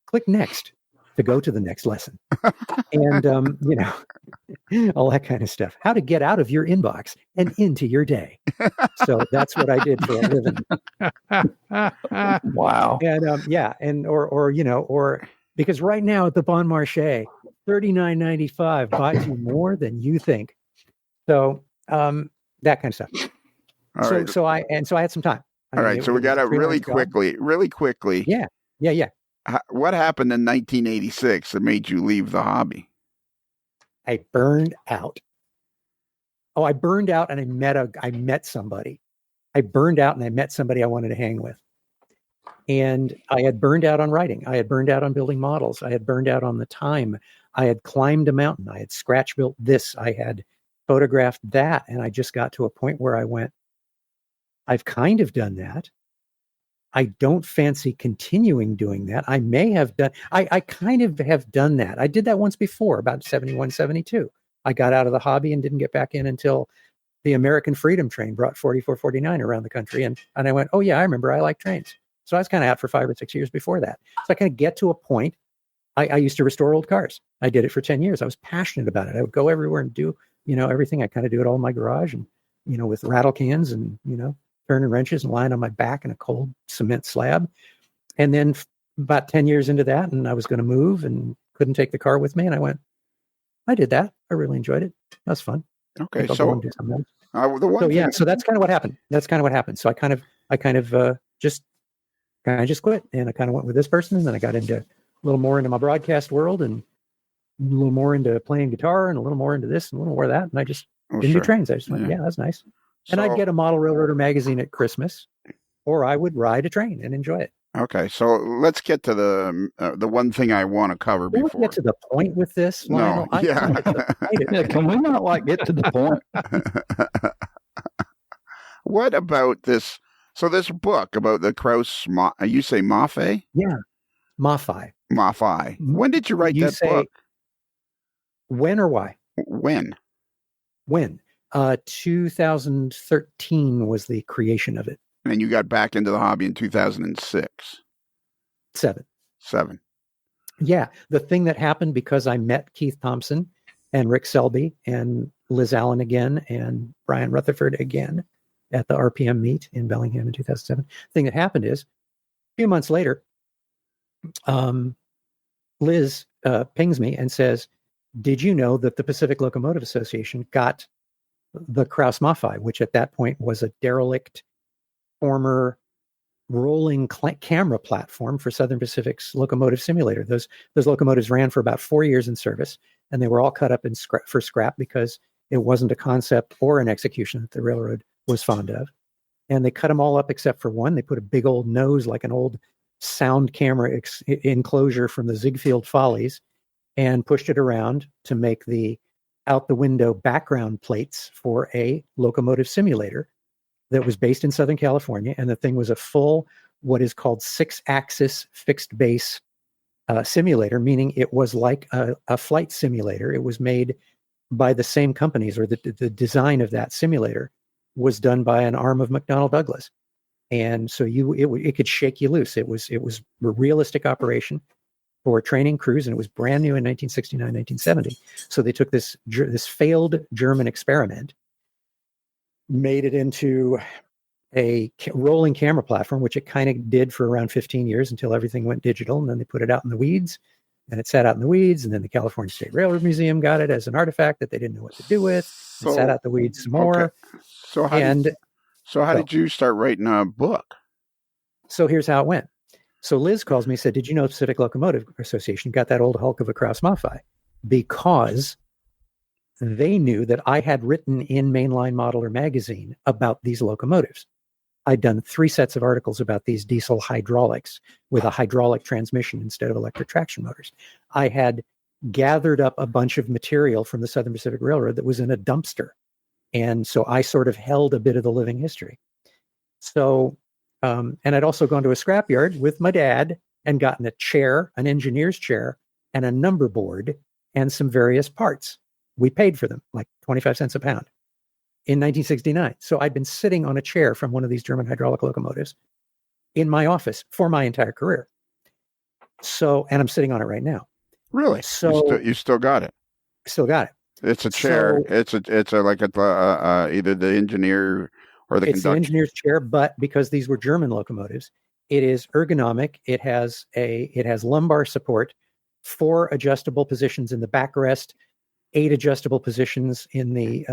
Click next to go to the next lesson. And, all that kind of stuff. How to get out of your inbox and into your day. So that's what I did for a living. Wow. And, or because right now at the Bon Marché, $39.95 buys you more than you think. So that kind of stuff. So I had some time. All right. So we got to really quickly. Yeah. What happened in 1986 that made you leave the hobby? I burned out. Oh, I burned out, and I met somebody. I burned out, and I met somebody I wanted to hang with. And I had burned out on writing. I had burned out on building models. I had burned out on the time. I had climbed a mountain. I had scratch built this. I had photographed that. And I just got to a point where I went, I've kind of done that. I don't fancy continuing doing that. I may have done, I kind of have done that. I did that once before, about 71, 72. I got out of the hobby and didn't get back in until the American Freedom Train brought 4449 around the country. And I went, oh, yeah, I remember. I like trains. So I was kind of out for 5 or 6 years before that. So I kind of get to a point. I used to restore old cars. I did it for 10 years. I was passionate about it. I would go everywhere and do, everything. I kind of do it all in my garage and, with rattle cans and, turning wrenches and lying on my back in a cold cement slab. And then about 10 years into that, and I was going to move and couldn't take the car with me. And I went, I did that. I really enjoyed it. That was fun. Okay. So, so that's kind of what happened. So I kind of just quit, and I kind of went with this person. And then I got into a little more into my broadcast world and a little more into playing guitar and a little more into this and a little more of that. And I just didn't do trains. I just went, yeah, that's nice. And I'd get a model railroader magazine at Christmas, or I would ride a train and enjoy it. Okay, so let's get to the one thing I want to cover before. Can we get to the point with this, Lionel? No, yeah. Can we not get to the point? What about this? So this book about the Krause-Maffei, you say Maffei? Yeah, Maffei. Maffei. When did you write that book? When or why? When? 2013 was the creation of it. And you got back into the hobby in 2006. Seven. Yeah. The thing that happened, because I met Keith Thompson and Rick Selby and Liz Allen again and Brian Rutherford again at the RPM meet in Bellingham in 2007. The thing that happened is, a few months later, Liz pings me and says, did you know that the Pacific Locomotive Association got the Krause-Maffei, which at that point was a derelict former rolling camera platform for Southern Pacific's locomotive simulator. Those locomotives ran for about 4 years in service, and they were all cut up for scrap because it wasn't a concept or an execution that the railroad was fond of. And they cut them all up except for one. They put a big old nose, like an old sound camera enclosure from the Ziegfeld Follies, and pushed it around to make the out the window background plates for a locomotive simulator that was based in Southern California. And the thing was a full, what is called 6-axis fixed base simulator, meaning it was like a flight simulator. It was made by the same companies, or the design of that simulator was done by an arm of McDonnell Douglas. And so it could shake you loose. It was a realistic operation for training crews, and it was brand new in 1969, 1970. So they took this failed German experiment, made it into a rolling camera platform, which it kind of did for around 15 years until everything went digital. And then they put it out in the weeds, and it sat out in the weeds. And then the California State Railroad Museum got it as an artifact that they didn't know what to do with. It sat out in the weeds some more. Okay. So how did you start writing a book? So here's how it went. So Liz calls me and said, did you know the Pacific Locomotive Association got that old hulk of a Krause-Maffei? Because they knew that I had written in Mainline Modeler magazine about these locomotives. I'd done 3 sets of articles about these diesel hydraulics with a hydraulic transmission instead of electric traction motors. I had gathered up a bunch of material from the Southern Pacific Railroad that was in a dumpster. And so I sort of held a bit of the living history. So, and I'd also gone to a scrapyard with my dad and gotten a chair, an engineer's chair, and a number board and some various parts. We paid for them, like 25 cents a pound, in 1969. So I'd been sitting on a chair from one of these German hydraulic locomotives in my office for my entire career. So, and I'm sitting on it right now. Really? So you still got it? Still got it. It's a chair. So, it's like either the engineer or the conductor. It's an engineer's chair, but because these were German locomotives, it is ergonomic. It has lumbar support, 4 adjustable positions in the backrest, 8 adjustable positions in the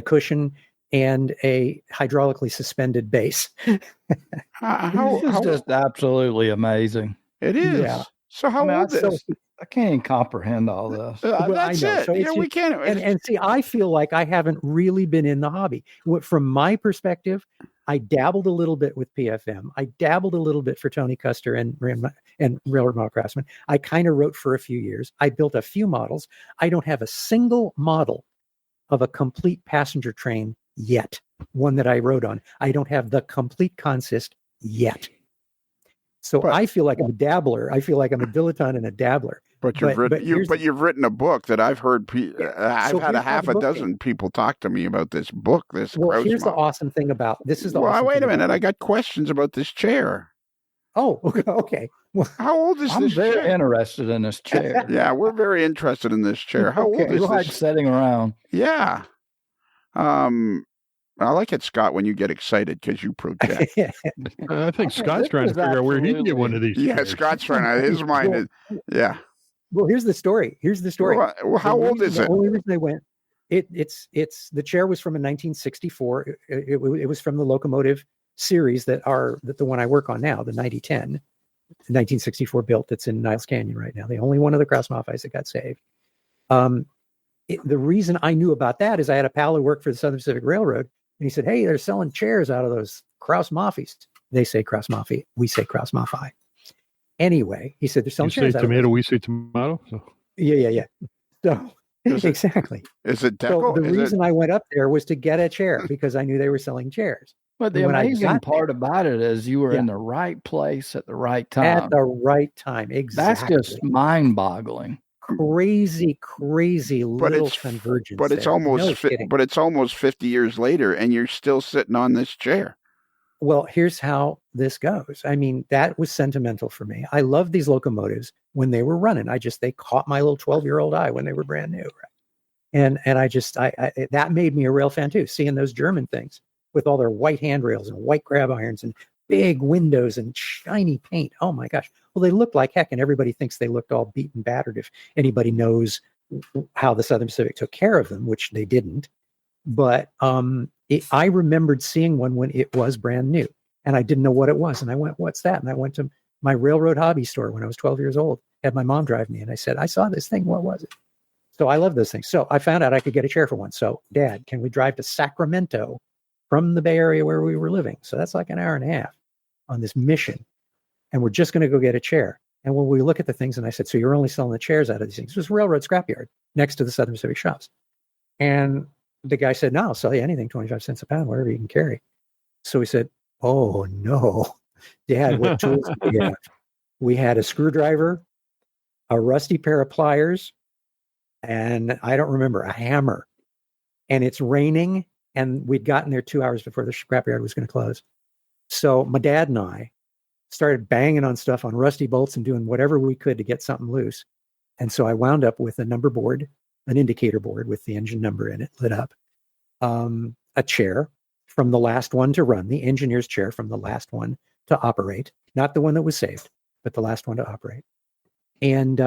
cushion, and a hydraulically suspended base. It's just absolutely amazing. It is. Yeah. So how old is this? I can't even comprehend all this. That's it. So we can't. And see, I feel like I haven't really been in the hobby. From my perspective, I dabbled a little bit with PFM. I dabbled a little bit for Tony Custer and Railroad Model Craftsman. I kind of wrote for a few years. I built a few models. I don't have a single model of a complete passenger train yet, one that I wrote on. I don't have the complete consist yet. So I feel like I'm a dabbler. I feel like I'm a dilettante and a dabbler. But you've written a book that I've heard. I've had a half a dozen people talk to me about this book. Here's the awesome thing about this is the. Well, wait a minute. I got questions about this chair. Oh, okay. Well, how old is this chair? I'm very interested in this chair. Yeah, we're very interested in this chair. How old is like this? Sitting around. Yeah. I like it, Scott, when you get excited because you project. I think Scott's trying to figure out where he can get one of these. Yeah, chairs. Scott's trying to. His mind is. Yeah. Well, here's the story. Well, how old is it? The only reason I went, it's the chair was from 1964. It was from the locomotive series that the one I work on now, the 9010, 1964 built. That's in Niles Canyon right now. The only one of the Krause-Maffeis that got saved. The reason I knew about that is I had a pal who worked for the Southern Pacific Railroad, and he said, "Hey, they're selling chairs out of those Krause-Maffeis." They say Krause-Maffei, we say Krause-Maffei. Anyway, he said they're selling chairs. You say tomato, we say tomato. So. Yeah. So exactly. Is it deco? So the reason I went up there was to get a chair because I knew they were selling chairs. But the amazing part about it is you were in the right place at the right time. At the right time, exactly. That's just mind-boggling. Crazy little convergence. But it's almost 50 years later, and you're still sitting on this chair. Well, here's how this goes. I mean, that was sentimental for me. I loved these locomotives when they were running. They caught my little 12-year-old eye when they were brand new. Right? And I that made me a real fan too, seeing those German things with all their white handrails and white grab irons and big windows and shiny paint. Oh my gosh. Well, they looked like heck, and everybody thinks they looked all beat and battered if anybody knows how the Southern Pacific took care of them, which they didn't. But I remembered seeing one when it was brand new, and I didn't know what it was. And I went, "What's that?" And I went to my railroad hobby store when I was 12 years old, had my mom drive me, and I said, "I saw this thing. What was it?" So I love those things. So I found out I could get a chair for one. So, Dad, can we drive to Sacramento from the Bay Area where we were living? So that's like an hour and a half on this mission. And we're just going to go get a chair. And when we look at the things, and I said, "So you're only selling the chairs out of these things?" It was a railroad scrapyard next to the Southern Pacific shops. And the guy said, "No, I'll sell you anything, 25 cents a pound, whatever you can carry." So we said, "Oh no, Dad, what tools do we have?" We had a screwdriver, a rusty pair of pliers, and I don't remember, a hammer. And it's raining, and we'd gotten there 2 hours before the scrapyard was going to close. So my dad and I started banging on stuff on rusty bolts and doing whatever we could to get something loose. And so I wound up with a number board, an indicator board with the engine number in it lit up, a chair from the last one to run, the engineer's chair from the last one to operate, not the one that was saved, but the last one to operate. And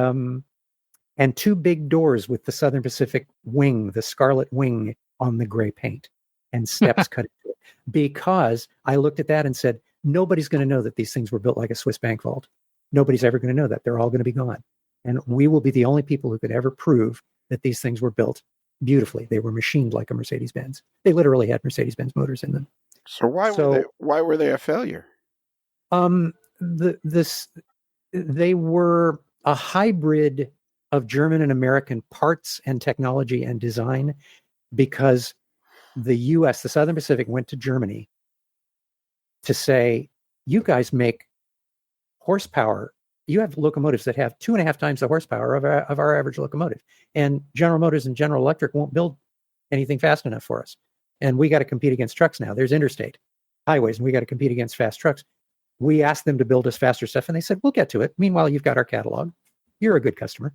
two big doors with the Southern Pacific wing, the scarlet wing on the gray paint, and steps cut into it. Because I looked at that and said, nobody's going to know that these things were built like a Swiss bank vault. Nobody's ever going to know that. They're all going to be gone. And we will be the only people who could ever prove that these things were built beautifully. They were machined like a Mercedes-Benz. They literally had Mercedes-Benz motors in them. So why were they a failure? They were a hybrid of German and American parts and technology and design, because the U.S., the Southern Pacific, went to Germany to say, "You guys make horsepower. You have locomotives that have 2.5 times the horsepower of our average locomotive. And General Motors and General Electric won't build anything fast enough for us. And we got to compete against trucks now. There's interstate highways, and we got to compete against fast trucks." We asked them to build us faster stuff, and they said, "We'll get to it. Meanwhile, you've got our catalog. You're a good customer.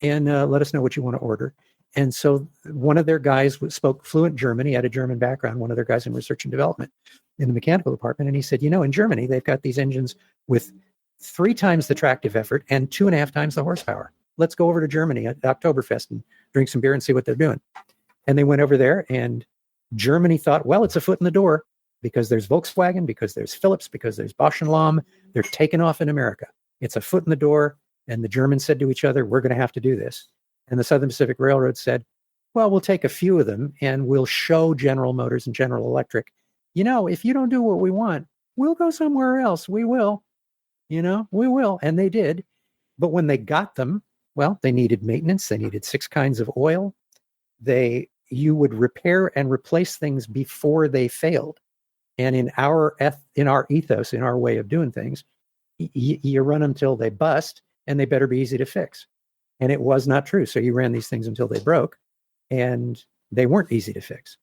And let us know what you want to order." And so one of their guys spoke fluent German. He had a German background, one of their guys in research and development in the mechanical department. And he said, in Germany, they've got these engines with 3 times the tractive effort and 2.5 times the horsepower. Let's go over to Germany at Oktoberfest and drink some beer and see what they're doing. And they went over there, and Germany thought, well, it's a foot in the door, because there's Volkswagen, because there's Philips, because there's Bosch and Lomb. They're taking off in America. It's a foot in the door. And the Germans said to each other, we're going to have to do this. And the Southern Pacific Railroad said, well, we'll take a few of them and we'll show General Motors and General Electric, if you don't do what we want, we'll go somewhere else. We will, we will. And they did. But when they got them, well, they needed maintenance. They needed 6 kinds of oil. You would repair and replace things before they failed. And in our ethos, in our way of doing things, you run them till they bust, and they better be easy to fix. And it was not true. So you ran these things until they broke, and they weren't easy to fix.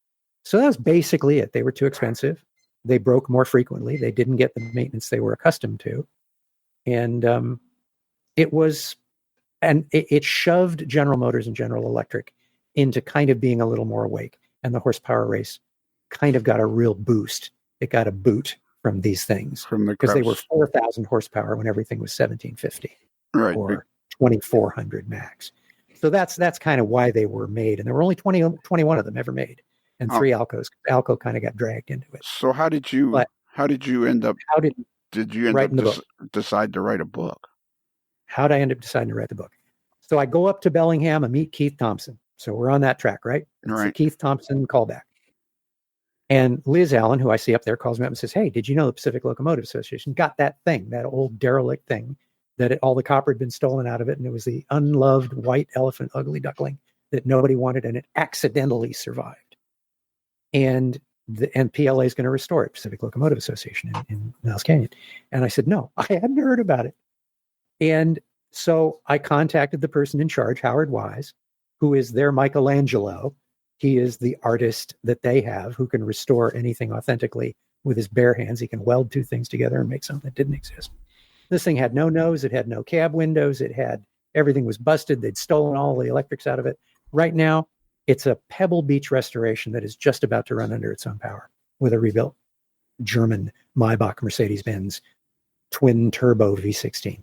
So that was basically it. They were too expensive. They broke more frequently. They didn't get the maintenance they were accustomed to. And it shoved General Motors and General Electric into kind of being a little more awake. And the horsepower race kind of got a real boost. It got a boot from these things. From the because they were 4,000 horsepower when everything was 1,750. Right. Or 2,400 max. So that's kind of why they were made. And there were only 21 of them ever made. And 3 Alcos. Alco kind of got dragged into it. So how did you end up? Did you end up decide to write a book? How did I end up deciding to write the book? So I go up to Bellingham. I meet Keith Thompson. So we're on that track, right? It's a Keith Thompson callback. And Liz Allen, who I see up there, calls me up and says, "Hey, did you know the Pacific Locomotive Association got that thing, that old derelict thing, that all the copper had been stolen out of it, and it was the unloved white elephant ugly duckling that nobody wanted, and it accidentally survived. And PLA is going to restore it, Pacific Locomotive Association in Niles Canyon." And I said, no, I hadn't heard about it. And so I contacted the person in charge, Howard Wise, who is their Michelangelo. He is the artist that they have who can restore anything authentically with his bare hands. He can weld 2 things together and make something that didn't exist. This thing had no nose. It had no cab windows. Everything was busted. They'd stolen all the electrics out of it. Right now, it's a Pebble Beach restoration that is just about to run under its own power with a rebuilt German Maybach Mercedes-Benz twin turbo V16.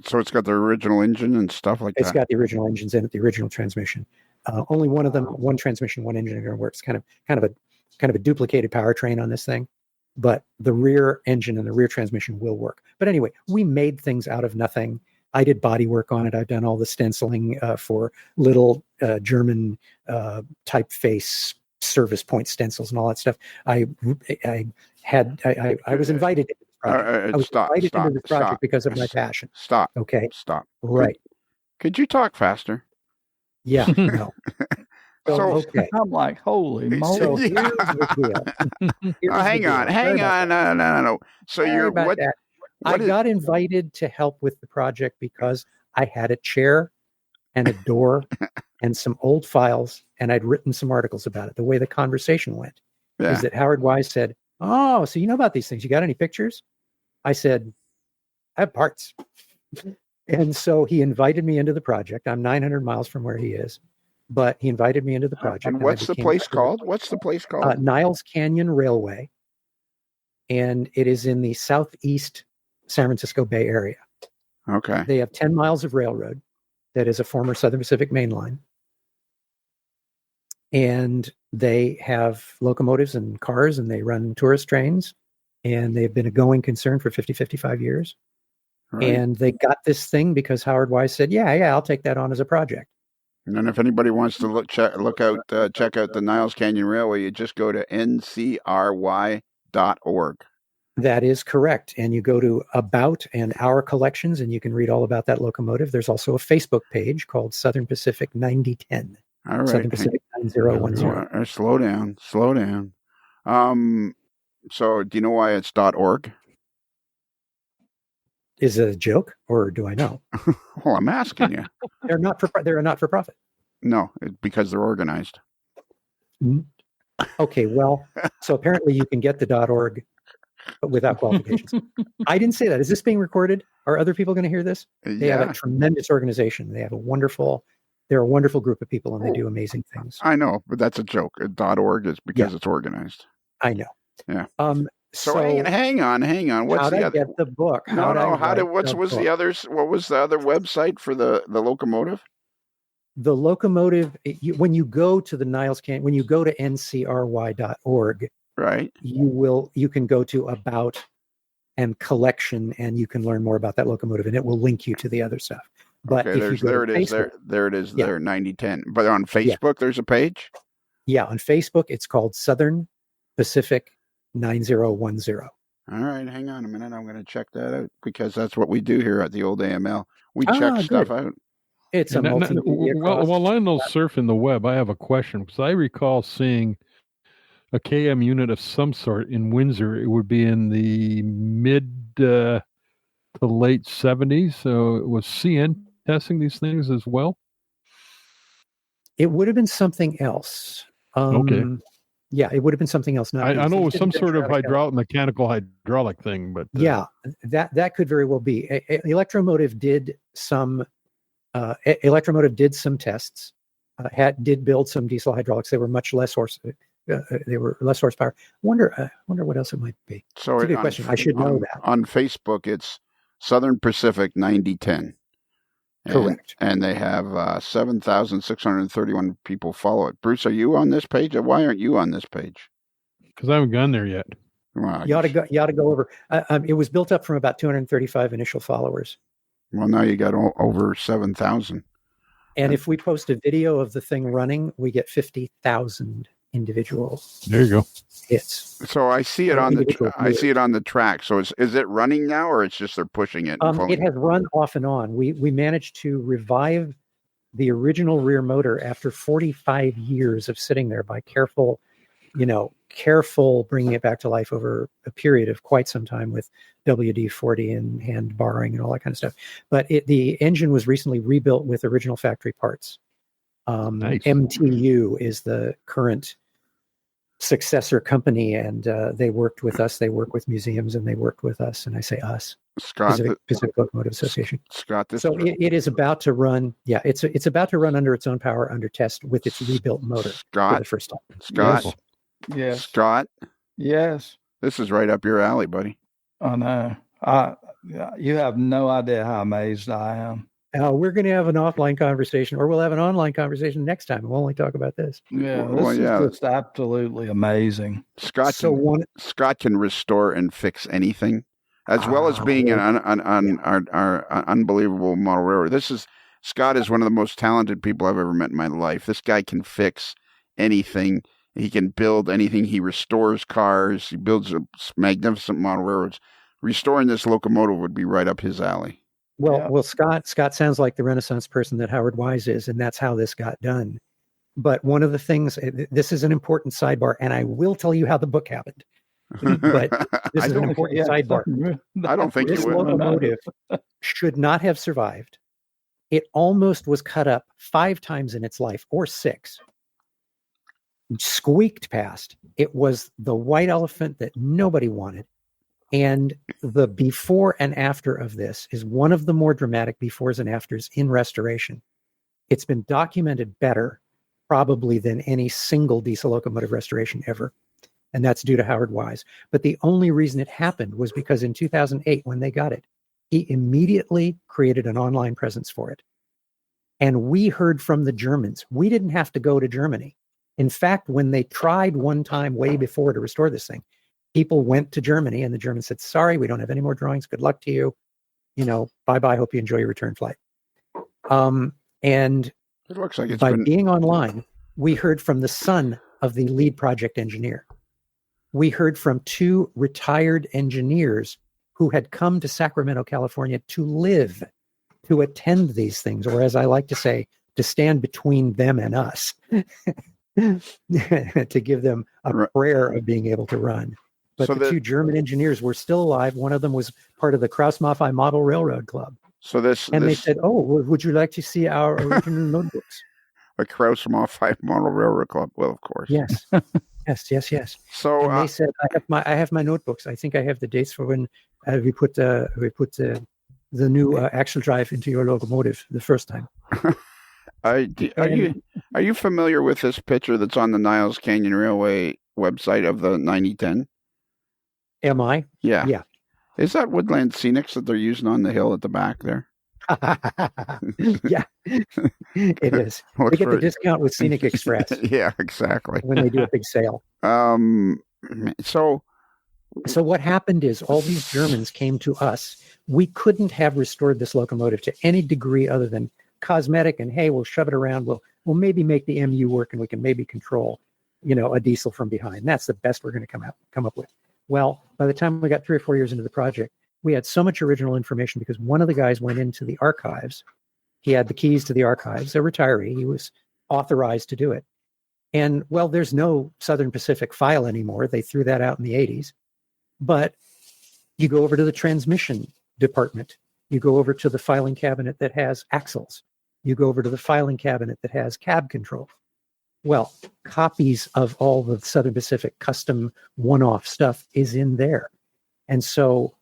So it's got the original engine and stuff like that. It's got the original engines in it, the original transmission. Only one of them, one transmission, one engine are going to work. It's kind of a duplicated powertrain on this thing, but the rear engine and the rear transmission will work. But anyway, we made things out of nothing. I did body work on it. I've done all the stenciling for little German typeface service point stencils and all that stuff. I was invited into this project. I was invited into this project because of my passion. Stop. Okay. Stop. Right. Could you talk faster? Yeah. No. Okay. I'm like, holy moly. So here's the deal. Hang on. No. So you're what? I got invited to help with the project because I had a chair and a door and some old files, and I'd written some articles about it. The way the conversation went is that Howard Wise said, "Oh, so you know about these things. You got any pictures?" I said, "I have parts." And so he invited me into the project. I'm 900 miles from where he is, but he invited me into the project. And what's the place called? Niles Canyon Railway. And it is in the southeast San Francisco Bay Area. Okay. They have 10 miles of railroad that is a former Southern Pacific main line. And they have locomotives and cars, and they run tourist trains. And they've been a going concern for 55 years. Right. And they got this thing because Howard Wise said, yeah, I'll take that on as a project. And then if anybody wants to check out the Niles Canyon Railway, you just go to ncry.org. That is correct. And you go to About and Our Collections, and you can read all about that locomotive. There's also a Facebook page called Southern Pacific 9010. All right. Southern Pacific 9010. Slow down. So do you know why it's .org? Is it a joke, or do I know? Well, I'm asking you. They're a not-for-profit. No, because they're organized. Okay, well, so apparently you can get the .org, but without qualifications. I didn't say that. Is this being recorded? Are other people going to hear this? They have a tremendous organization. They're a wonderful group of people, and they do amazing things. I know, but that's a joke. .org is because it's organized. I know. Yeah. So hang on. What's the other? Get the book? What was the other website for the locomotive? The locomotive. When you go to the Niles Canyon, when you go to ncry.org, right, you can go to About and Collection, and you can learn more about that locomotive, and it will link you to the other stuff. But okay, there it is. 9010. But on Facebook, there's a page. Yeah, on Facebook, it's called Southern Pacific 9010. All right, hang on a minute. I'm going to check that out because that's what we do here at the old AML. We check stuff out. It's a multimedia. While I'm surfing the web, I have a question because I recall seeing a KM unit of some sort in Windsor. It would be in the mid to late 70s. So it was CN testing these things as well? It would have been something else. Okay. Yeah, it would have been something else. Not I know it was some didn't sort of venture out mechanical hydraulic thing, but yeah, that could very well be. Electromotive did some. Electromotive did some tests. Did build some diesel hydraulics. They were much less they were less horsepower. Wonder what else it might be. So it's a good question. I should know that. On Facebook, it's Southern Pacific 9010. Correct. And they have 7,631 people follow it. Bruce, are you on this page? Why aren't you on this page? Because I haven't gone there yet. Well, you ought to go over. It was built up from about 235 initial followers. Well, now you got over 7,000. And if we post a video of the thing running, we get 50,000 individuals. There you go. Hits. So I see it on the track. So is it running now, or it's just they're pushing it? It has run off and on. We managed to revive the original rear motor after 45 years of sitting there by careful bringing it back to life over a period of quite some time with WD-40 and hand barring and all that kind of stuff. But the engine was recently rebuilt with original factory parts. Nice. MTU is the current successor company, and they worked with us. They work with museums, and they worked with us. And I say us, Scott, Pacific Locomotive Association. Scott, it is about to run. Yeah, it's about to run under its own power under test with its rebuilt motor for the first time. Scott, yes, Scott, yes. This is right up your alley, buddy. I know. You have no idea how amazed I am. We're going to have an offline conversation, or we'll have an online conversation next time. We'll only talk about this. Yeah, this is just absolutely amazing. Scott can restore and fix anything, as well as being an unbelievable model railroad. Scott is one of the most talented people I've ever met in my life. This guy can fix anything. He can build anything. He restores cars. He builds magnificent model railroads. Restoring this locomotive would be right up his alley. Well, Scott sounds like the Renaissance person that Howard Wise is, and that's how this got done. But one of the things, this is an important sidebar, and I will tell you how the book happened. But this is an important sidebar. I don't think this locomotive should not have survived. It almost was cut up 5 times in its life, or 6. Squeaked past. It was the white elephant that nobody wanted. And the before and after of this is one of the more dramatic befores and afters in restoration. It's been documented better, probably, than any single diesel locomotive restoration ever. And that's due to Howard Wise. But the only reason it happened was because in 2008, when they got it, he immediately created an online presence for it. And we heard from the Germans. We didn't have to go to Germany. In fact, when they tried one time way before to restore this thing, people went to Germany, and the Germans said, sorry, we don't have any more drawings. Good luck to you. Bye-bye. Hope you enjoy your return flight. And it looks like being online, we heard from the son of the lead project engineer. We heard from 2 retired engineers who had come to Sacramento, California to live, to attend these things, or as I like to say, to stand between them and us, to give them a prayer of being able to run. But the 2 German engineers were still alive. One of them was part of the Krause-Maffei Model Railroad Club. They said, "Oh, would you like to see our original notebooks?" A Krause-Maffei Model Railroad Club. Well, of course. Yes, yes. So they said, "I have my notebooks. I think I have the dates for when we put the new axle drive into your locomotive the first time." Are you familiar with this picture that's on the Niles Canyon Railway website of the 9010? Am I? Yeah. Yeah. Is that Woodland Scenics that they're using on the hill at the back there? Yeah, it is. They get the discount with Scenic Express. Yeah, exactly. When they do a big sale. So what happened is all these Germans came to us. We couldn't have restored this locomotive to any degree other than cosmetic, and hey, we'll shove it around. We'll maybe make the MU work, and we can maybe control, a diesel from behind. And that's the best we're going to come up with. Well, by the time we got 3 or 4 years into the project, we had so much original information because one of the guys went into the archives. He had the keys to the archives, a retiree. He was authorized to do it. And, well, there's no Southern Pacific file anymore. They threw that out in the 80s. But you go over to the transmission department, You go over to the filing cabinet that has axles. You go over to the filing cabinet that has cab control. Well, copies of all the Southern Pacific custom one-off stuff is in there. And so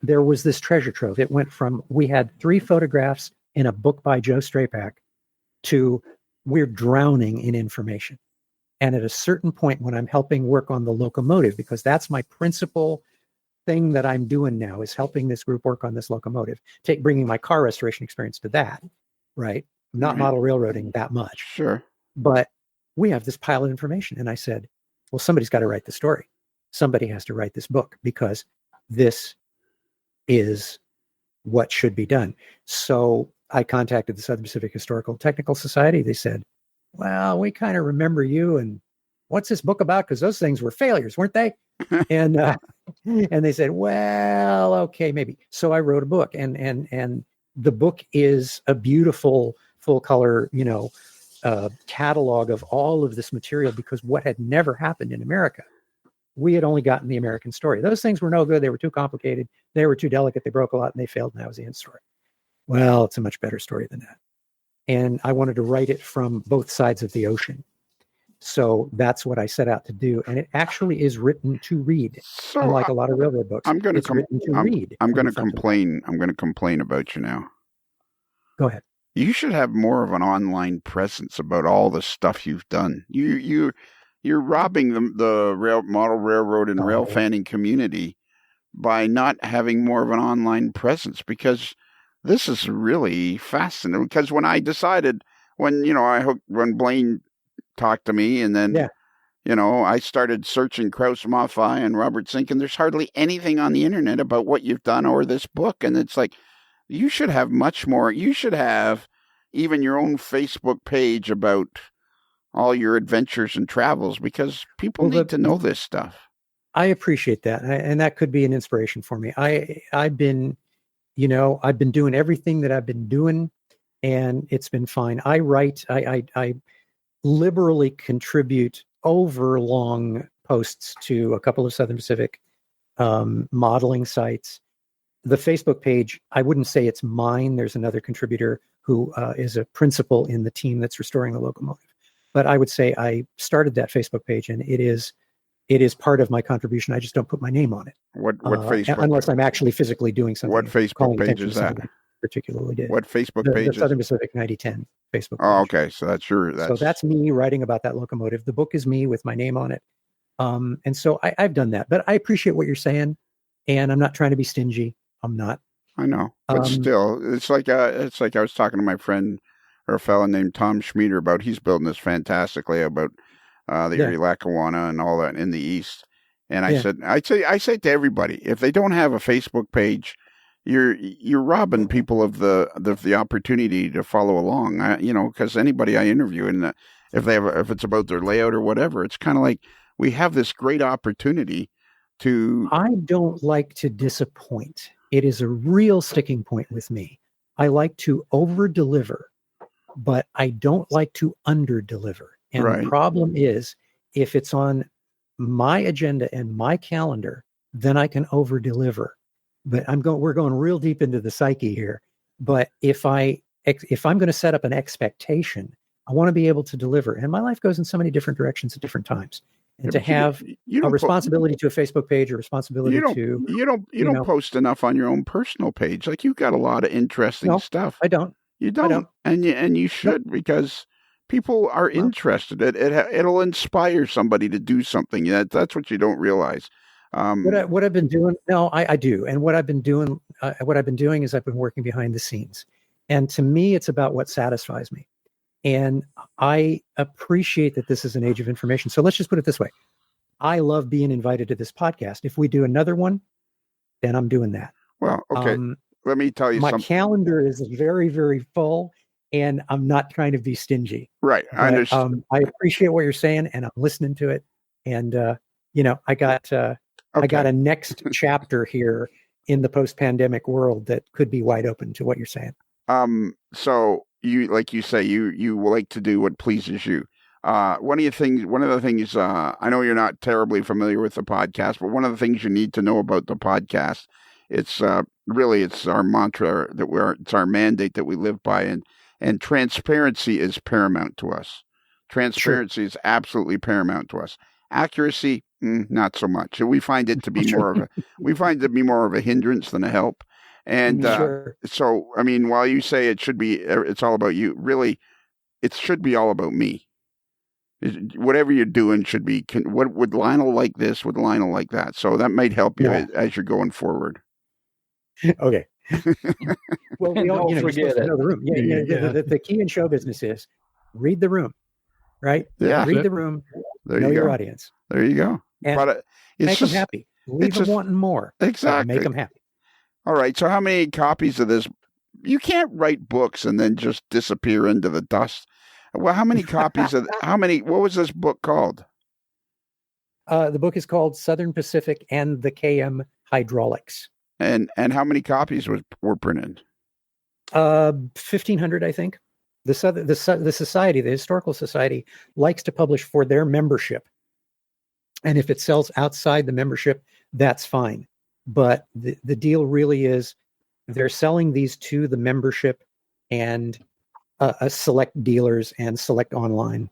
there was this treasure trove. It went from, we had 3 photographs in a book by Joe Strapak to we're drowning in information. And at a certain point when I'm helping work on the locomotive, because that's my principal thing that I'm doing now, is helping this group work on this locomotive, bringing my car restoration experience to that, right? I'm not model railroading that much. Sure. But we have this pile of information. And I said, well, somebody's got to write the story. Somebody has to write this book because this is what should be done. So I contacted the Southern Pacific Historical Technical Society. They said, well, we kind of remember you, and what's this book about? Because those things were failures, weren't they? and they said, well, okay, maybe. So I wrote a book, and the book is a beautiful full color, catalog of all of this material, because what had never happened in America, we had only gotten the American story. Those things were no good. They were too complicated. They were too delicate. They broke a lot and they failed. And that was the end story. Well, it's a much better story than that. And I wanted to write it from both sides of the ocean. So that's what I set out to do. And it actually is written to read. So unlike a lot of railroad books. I'm going to read. I'm going to complain. I'm going to complain about you now. Go ahead. You should have more of an online presence about all the stuff you've done. You're robbing the model railroad and rail fanning community by not having more of an online presence, because this is really fascinating. Because when I decided, when Blaine talked to me, and then I started searching Krause-Maffei and Robert Zink, and there's hardly anything on the internet about what you've done or this book. And it's like, you should have much more. You should have even your own Facebook page about all your adventures and travels, because people need to know this stuff. I appreciate that. And that could be an inspiration for me. I've been doing everything that I've been doing, and it's been fine. I write, I liberally contribute over long posts to a couple of Southern Pacific modeling sites. The Facebook page, I wouldn't say it's mine. There's another contributor who is a principal in the team that's restoring the locomotive. But I would say I started that Facebook page, and it is part of my contribution. I just don't put my name on it. What Facebook? Unless I'm actually physically doing something. What Facebook page is that? Particularly did. What Facebook page? The Southern Pacific 9010 Facebook page. Oh, okay. So that's me writing about that locomotive. The book is me with my name on it. And so I've done that. But I appreciate what you're saying, and I'm not trying to be stingy. I'm not. I know, but still, it's like I was talking to my friend, or a fellow named Tom Schmieder, about, he's building this fantastically about the Erie Lackawanna and all that in the East. And I say to everybody, if they don't have a Facebook page, you're robbing people of the opportunity to follow along. Because anybody I interview, and if it's about their layout or whatever, it's kind of like, we have this great opportunity to. I don't like to disappoint. It is a real sticking point with me. I like to over-deliver, but I don't like to under-deliver. And the problem is, if it's on my agenda and my calendar, then I can over-deliver. But we're going real deep into the psyche here. But if I'm going to set up an expectation, I want to be able to deliver. And my life goes in so many different directions at different times. And to have a responsibility to a Facebook page, a responsibility you don't post enough on your own personal page. Like, you've got a lot of interesting stuff. I don't. You don't. And you should, because people are interested. It'll inspire somebody to do something. That's what you don't realize. What I've been doing, I do. And what I've been doing is I've been working behind the scenes. And to me, it's about what satisfies me. And I appreciate that this is an age of information. So let's just put it this way. I love being invited to this podcast. If we do another one, then I'm doing that. Well, okay. Let me tell you something. My calendar is very, very full, and I'm not trying to be stingy. Right. I understand. I appreciate what you're saying, and I'm listening to it. And, I got a next chapter here in the post-pandemic world that could be wide open to what you're saying. So you, like you say, you like to do what pleases you. One of the things, I know you're not terribly familiar with the podcast, but one of the things you need to know about the podcast, it's really it's our mantra it's our mandate that we live by, and transparency is paramount to us. Transparency is absolutely paramount to us. Accuracy, not so much. We find it to be more of a hindrance than a help. And so, I mean, while you say it's all about you, really, it should be all about me. Whatever you're doing should be, what would Lionel like this? Would Lionel like that? So that might help you as you're going forward. Okay. Well, we all forget it. Know the room. The key in show business is read the room, right? Yeah. Read the room. There know you your go. audience. There you go. And but make them happy. Leave them wanting more. Exactly. Make them happy. All right. So how many copies of this? You can't write books and then just disappear into the dust. Well, how many copies what was this book called? The book is called Southern Pacific and the KM Hydraulics. And how many copies were printed? 1,500, I think. The society, the Historical Society, likes to publish for their membership. And if it sells outside the membership, that's fine. But the deal really is they're selling these to the membership and select dealers and select online.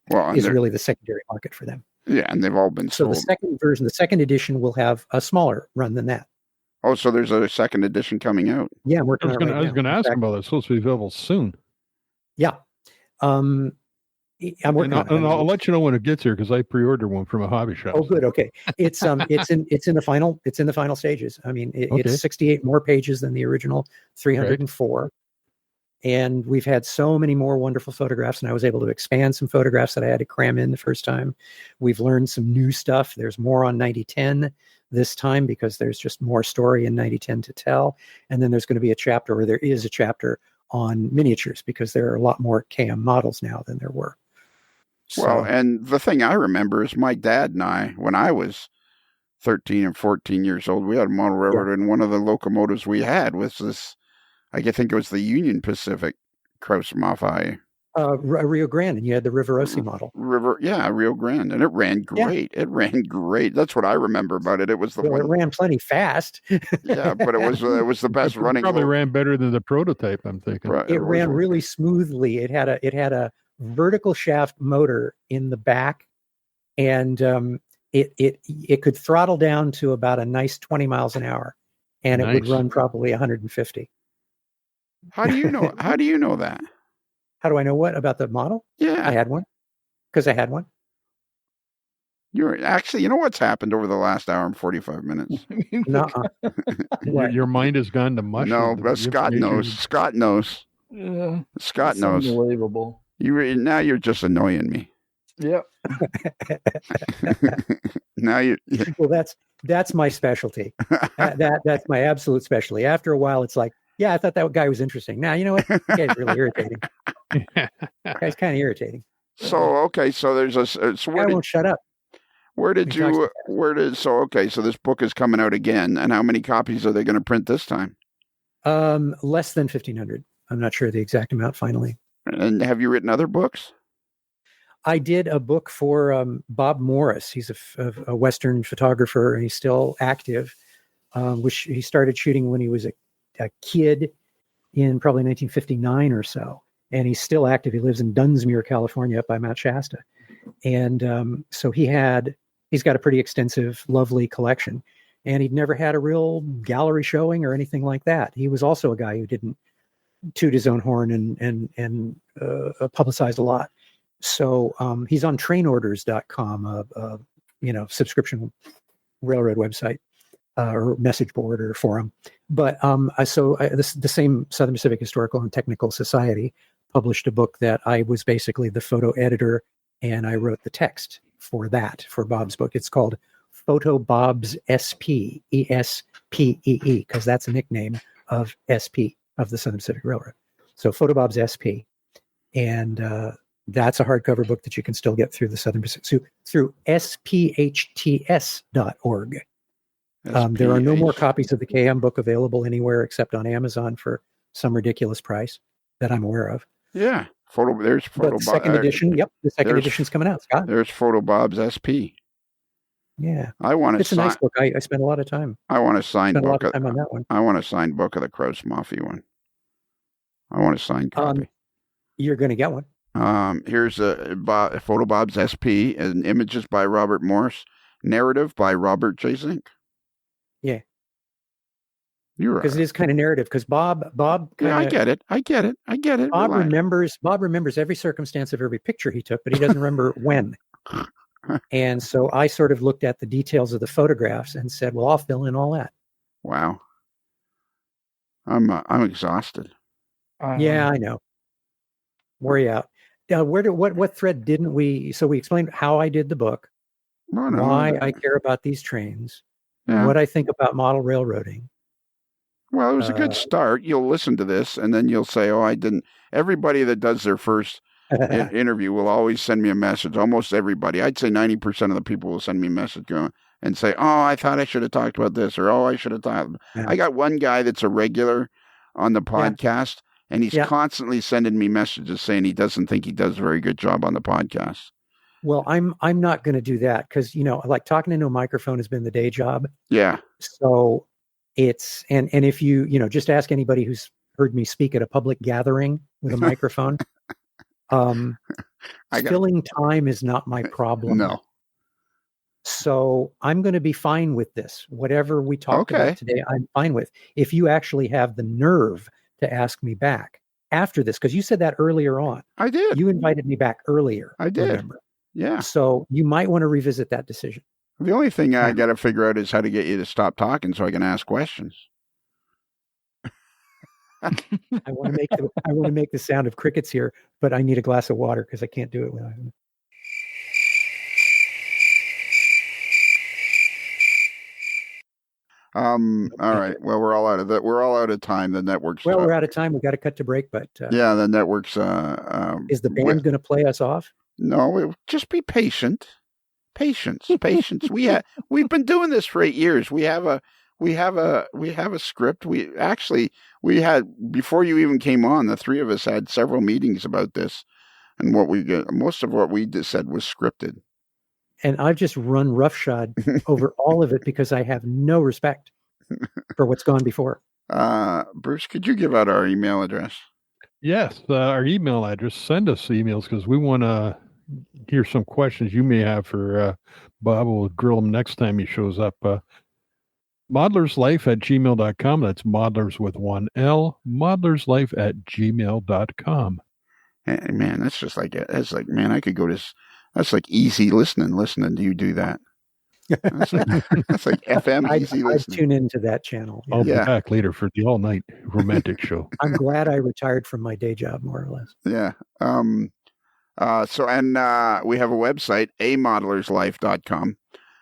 Well, is really the secondary market for them. Yeah, and they've all been sold. So the second version, the second edition, will have a smaller run than that. Oh, so there's a second edition coming out. Yeah, I'm working on it. I was going to ask about that. It's supposed to be available soon. Yeah. I'm working on it. And I'll let you know when it gets here because I pre-ordered one from a hobby shop. Oh, good. Okay. It's in the final stages. I mean, it's 68 more pages than the original 304. Right. And we've had so many more wonderful photographs, and I was able to expand some photographs that I had to cram in the first time. We've learned some new stuff. There's more on 9010 this time because there's just more story in 9010 to tell. And then there's going to be there is a chapter on miniatures because there are a lot more KM models now than there were. Well, and the thing I remember is my dad and I, when I was 13 and 14 years old, we had a model railroad, and one of the locomotives we had was this, I think it was the Union Pacific Krause-Maffei. Rio Grande, and you had the Riverosi model. Rio Grande, and it ran great. Yeah. It ran great. That's what I remember about it. It was it ran plenty fast. Yeah, but it was the best running. Probably ran better than the prototype, I'm thinking. Right, it ran really smoothly. It had a vertical shaft motor in the back, and it could throttle down to about a nice 20 miles an hour, and it would run probably 150. How do you know? How do you know that? How do I know what about the model? Yeah, I had one because I had one. You know what's happened over the last hour and 45 minutes? Your mind has gone to mush. No, but Scott knows. Scott knows. Yeah, Scott knows. Unbelievable. Now you're just annoying me. Yep. Now you. Well, that's my specialty. That's my absolute specialty. After a while, it's like, yeah, I thought that guy was interesting. Now, you know what? That guy's really irritating. That guy's kind of irritating. So there's a. So I won't shut up. So this book is coming out again, and how many copies are they going to print this time? Less than 1,500. I'm not sure the exact amount finally. And have you written other books? I did a book for Bob Morris. He's a Western photographer, and he's still active, which he started shooting when he was a kid in probably 1959 or so. And he's still active. He lives in Dunsmuir, California, up by Mount Shasta. And so he's got a pretty extensive, lovely collection. And he'd never had a real gallery showing or anything like that. He was also a guy who didn't toot his own horn and publicize a lot. So he's on trainorders.com, a subscription railroad website or message board or forum. But the same Southern Pacific Historical and Technical Society published a book that I was basically the photo editor, and I wrote the text for Bob's book. It's called Photo Bob's SP, ESPEE, because that's a nickname of SP, of the Southern Pacific Railroad. So Photo Bob's SP. And that's a hardcover book that you can still get through the Southern Pacific, through SPHTS.org. There are no more copies of the KM book available anywhere except on Amazon for some ridiculous price that I'm aware of. Yeah. There's Photo Bob. Second edition. Yep. The second edition's coming out, Scott. There's Photo Bob's SP. Yeah. I want to It's a nice book. I spent a lot of time. I want a signed Spent a lot book. of time on that one. I want a signed book of the Krause-Maffei one. I want a signed copy. You're going to get one. Here's a photo Bob's SP and images by Robert Morris, narrative by Robert J. Zink. Yeah. You're because it is kind of narrative. Because Bob, yeah, I get it. Bob remembers every circumstance of every picture he took, but he doesn't remember when. And so I sort of looked at the details of the photographs and said, "Well, I'll fill in all that." Wow, I'm exhausted. Yeah, I know. Worry out. What thread didn't we? So we explained how I did the book, why I care about these trains, what I think about model railroading. Well, it was a good start. You'll listen to this, and then you'll say, "Oh, I didn't." Everybody that does their first interview will always send me a message. Almost everybody. I'd say 90% of the people will send me a message and say, "Oh, I thought I should have talked about this," or "Oh, I should have thought." Yeah. I got one guy that's a regular on the podcast, and he's constantly sending me messages saying he doesn't think he does a very good job on the podcast. Well, I'm not going to do that because, like talking into a microphone has been the day job. Yeah. So it's, and if you just ask anybody who's heard me speak at a public gathering with a microphone, filling time is not my problem. No. So I'm going to be fine with this. Whatever we talked about today, I'm fine with. If you actually have the nerve to ask me back after this, because you said that earlier on. I did. You invited me back earlier. I did. Remember? Yeah. So you might want to revisit that decision. The only thing I got to figure out is how to get you to stop talking so I can ask questions. I want to make the sound of crickets here, but I need a glass of water because I can't do it without it. All right. Well, we're all out of time. The network's we're out of time. We got to cut to break, but the network's is the band going to play us off? No, just be patient. Patience. We've been doing this for 8 years. We have a script. We had, before you even came on, the three of us had several meetings about this, and most of what we just said was scripted. And I've just run roughshod over all of it because I have no respect for what's gone before. Bruce, could you give out our email address? Yes, our email address. Send us emails because we want to hear some questions you may have for Bob. We'll grill him next time he shows up. Modelerslife@gmail.com. That's modelers with one L. Modelerslife@gmail.com. Hey, man, that's like, man, I could go to. That's like easy listening to you do that. That's like FM easy listening. I'd tune into that channel. Yeah. I'll be back later for the all-night romantic show. I'm glad I retired from my day job, more or less. Yeah. We have a website, amodelerslife.com.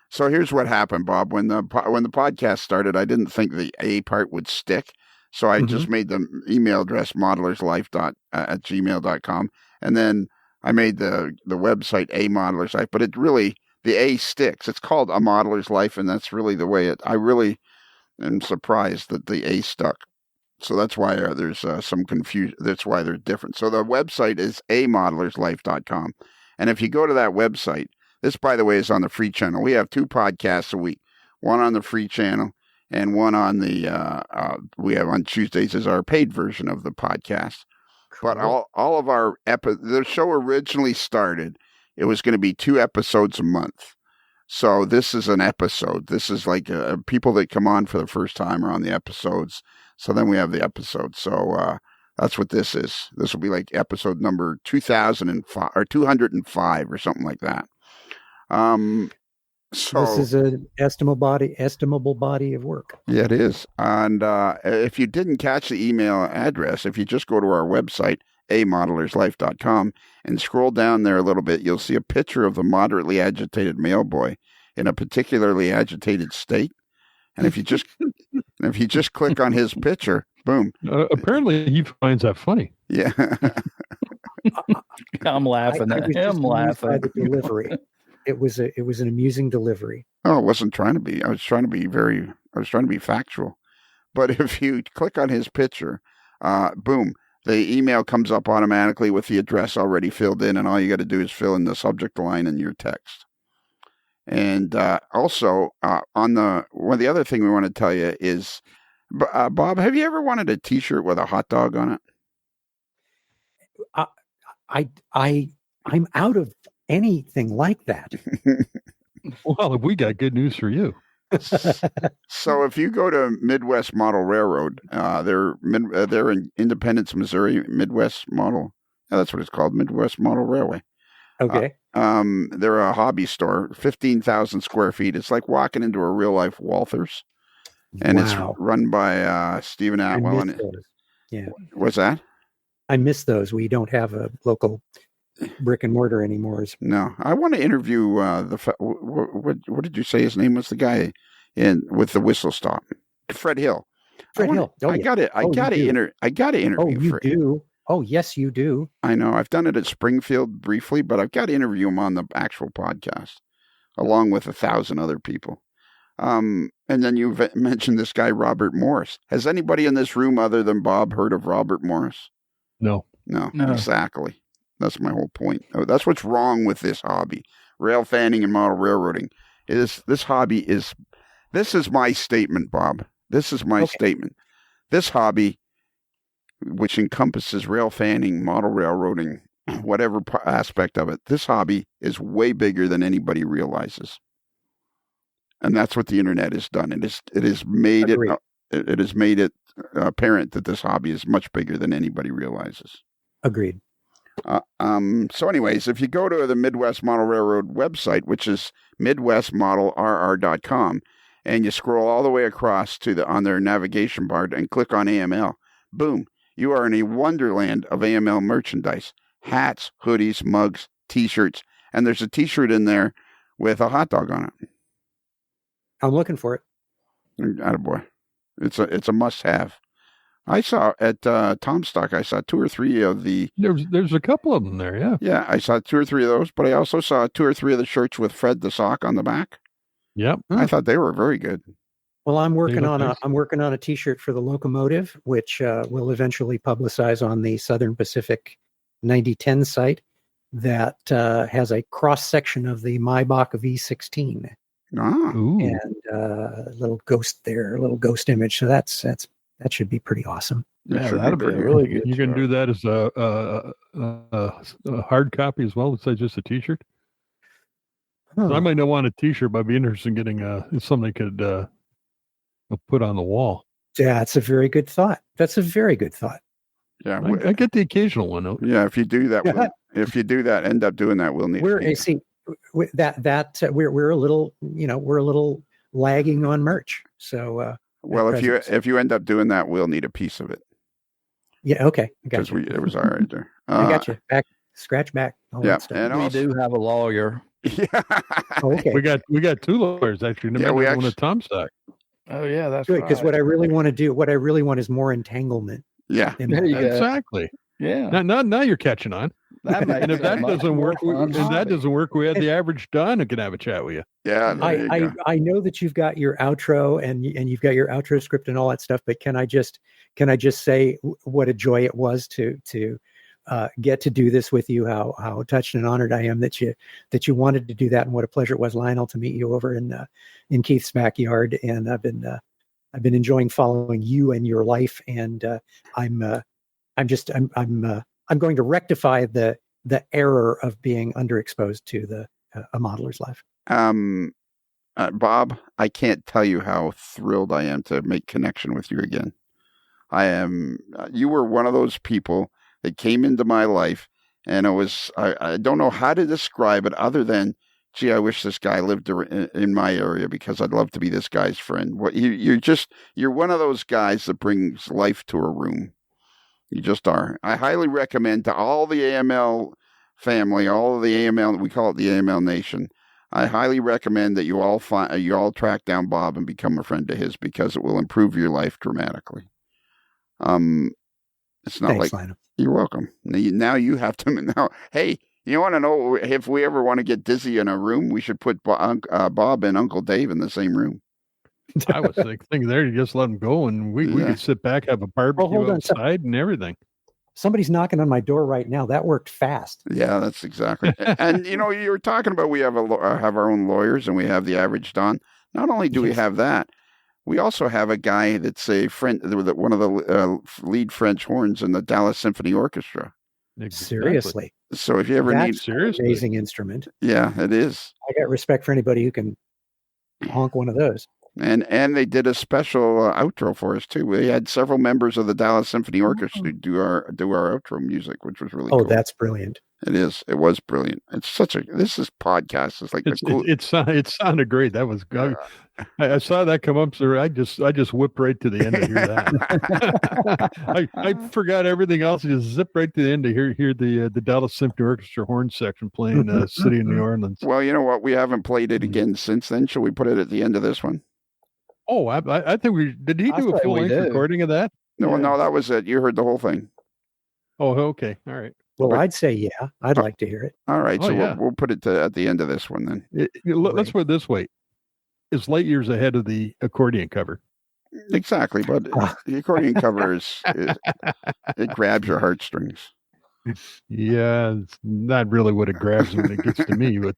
So here's what happened, Bob. When the podcast started, I didn't think the A part would stick. So I just made the email address modelerslife@gmail.com. And then I made the website A Modeler's Life, but it really, the A sticks. It's called A Modeler's Life, and that's really the way I really am surprised that the A stuck. So that's why there's some confusion. That's why they're different. So the website is amodelerslife.com. And if you go to that website, this, by the way, is on the free channel. We have 2 podcasts a week, one on the free channel and one on the, we have on Tuesdays is our paid version of the podcast. But all of our the show originally started, it was going to be 2 episodes a month. So this is an episode. This is like people that come on for the first time are on the episodes. So then we have the episode. So that's what this is. This will be like episode number 2005 or 205 or something like that. So this is an estimable body of work. Yeah, it is. And if you didn't catch the email address, if you just go to our website, amodelerslife.com, and scroll down there a little bit, you'll see a picture of the moderately agitated mail boy in a particularly agitated state. And if you just click on his picture, boom. Apparently, he finds that funny. Yeah. I'm laughing at him laughing. By the delivery. It was an amusing delivery. Oh, it wasn't trying to be. I was trying to be factual. But if you click on his picture, boom, the email comes up automatically with the address already filled in, and all you got to do is fill in the subject line and your text. And also, one of the other thing we want to tell you is, Bob, have you ever wanted a T-shirt with a hot dog on I'm out of anything like that. Well, we got good news for you. it? So if you go to Midwest Model Railroad, they're in Independence, Missouri, Midwest Model. That's what it's called, Midwest Model Railway. Okay. They're a hobby store, 15,000 square feet. It's like walking into a real life Walthers, and it's run by Stephen Atwell. I miss those. Yeah. What's that? I miss those. We don't have a local brick and mortar anymore. No, I want to interview what did you say his name was? The guy with the whistle stop, Fred Hill. Fred Hill. I got to interview. Oh, you Fred. do. Oh, yes, you do. I know. I've done it at Springfield briefly, but I've got to interview him on the actual podcast, along with 1,000 other people. And then you mentioned this guy, Robert Morris. Has anybody in this room other than Bob heard of Robert Morris? No. Exactly. That's my whole point. That's what's wrong with this hobby, rail fanning and model railroading. This is my statement, Bob. This is my statement. This hobby, which encompasses rail fanning, model railroading, whatever aspect of it, this hobby is way bigger than anybody realizes. And that's what the internet has done. It has made it apparent that this hobby is much bigger than anybody realizes. Agreed. So anyways, if you go to the Midwest Model Railroad website, which is midwestmodelrr.com, and you scroll all the way across to on their navigation bar and click on AML, boom, you are in a wonderland of AML merchandise, hats, hoodies, mugs, T-shirts, and there's a T-shirt in there with a hot dog on it. I'm looking for it. Attaboy. It's a must-have. I saw at Tomstock, I saw 2 or 3 of the... There's a couple of them there, yeah. Yeah, I saw 2 or 3 of those, but I also saw 2 or 3 of the shirts with Fred the Sock on the back. Yep. I thought they were very good. Well, I'm working on a T-shirt for the locomotive, which will eventually publicize on the Southern Pacific 9010 site that has a cross-section of the Maybach V16. And a little ghost there, a little ghost image. So that should be pretty awesome. Yeah, that'll be really good. You can do that as a hard copy as well, besides just a T-shirt. Huh. So I might not want a T-shirt, but I'd be interested in getting something they could put on the wall. That's a very good thought. Yeah, I get the occasional one. Yeah, if you do that, end up doing that, we'll need. We're a little lagging on merch. So well, if you end up doing that, we'll need a piece of it. Yeah. Okay. Because it was all right there. I got you back. Scratch back. Yeah, and we do have a lawyer. Yeah. Okay. We got 2 lawyers actually. Yeah, we actually a Tomstock. Oh yeah, that's good. Right. Because what I really want is more entanglement. Yeah. There you go. Exactly. Yeah. Now you're catching on. And if that doesn't work, we had the average Don who can have a chat with you. Yeah. I know that you've got your outro and you've got your outro script and all that stuff, but can I just say what a joy it was to get to do this with you? How touched and honored I am that you wanted to do that, and what a pleasure it was, Lionel, to meet you over in Keith's backyard. And I've been enjoying following you and your life, and I'm going to rectify the error of being underexposed to a modeler's life. Bob, I can't tell you how thrilled I am to make connection with you again. You were one of those people that came into my life, and I don't know how to describe it other than, gee, I wish this guy lived in my area because I'd love to be this guy's friend. You're one of those guys that brings life to a room. You just are. I highly recommend to all the AML family, all of the AML, we call it the AML Nation. I highly recommend that you all track down Bob and become a friend of his, because it will improve your life dramatically. It's not Thanks, like Lionel. You're welcome. Now you have to. Now, hey, you want to know if we ever want to get dizzy in a room, we should put Bob and Uncle Dave in the same room. I was thinking there, you just let them go, and we could sit back, have a barbecue outside and everything. somebody's knocking on my door right now. That worked fast. Yeah, that's exactly. And you were talking about we have have our own lawyers and we have the average Don. Not only do we have that, we also have a guy that's a friend, one of the lead French horns in the Dallas Symphony Orchestra. Exactly. Seriously. So if you ever That's need, seriously, an amazing instrument. yeah, it is. I got respect for anybody who can honk one of those. And they did a special outro for us too. We had several members of the Dallas Symphony Orchestra do our outro music, which was really cool. That's brilliant. It is. It was brilliant. It's such a. This is podcast. It's like it sounded great. That was good. I saw that come up, sir. I just whipped right to the end to hear that. I forgot everything else. I just zipped right to the end to hear the Dallas Symphony Orchestra horn section playing "City of New Orleans." Well, you know what? We haven't played it again since then. Shall we put it at the end of this one? Oh, I think we did. He do a full length recording of that? No, that was it. You heard the whole thing. Oh, okay, all right. Well, I'd say yeah. I'd like to hear it. All right, we'll put it at the end of this one then. Let's put it this way: it's light years ahead of the accordion cover. Exactly, but the accordion cover it grabs your heartstrings. Yeah, it's not really what it grabs when it gets to me, but.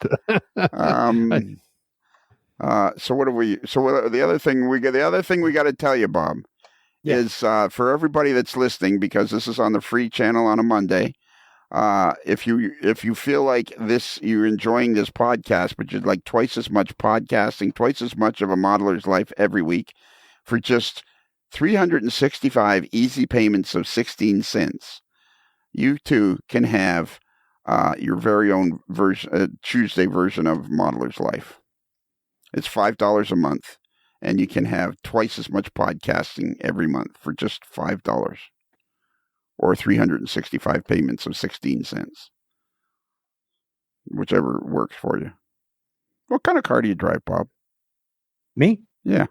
So what do we? So the other thing we got to tell you, Bob, is for everybody that's listening, because this is on the free channel on a Monday. If you feel like you're enjoying this podcast, but you'd like twice as much podcasting, twice as much of a modeler's life every week, for just 365 easy payments of 16 cents, you too can have your very own Tuesday version of Modeler's Life. It's $5 a month, and you can have twice as much podcasting every month for just $5, or 365 payments of 16 cents, whichever works for you. What kind of car do you drive, Bob? Me? Yeah.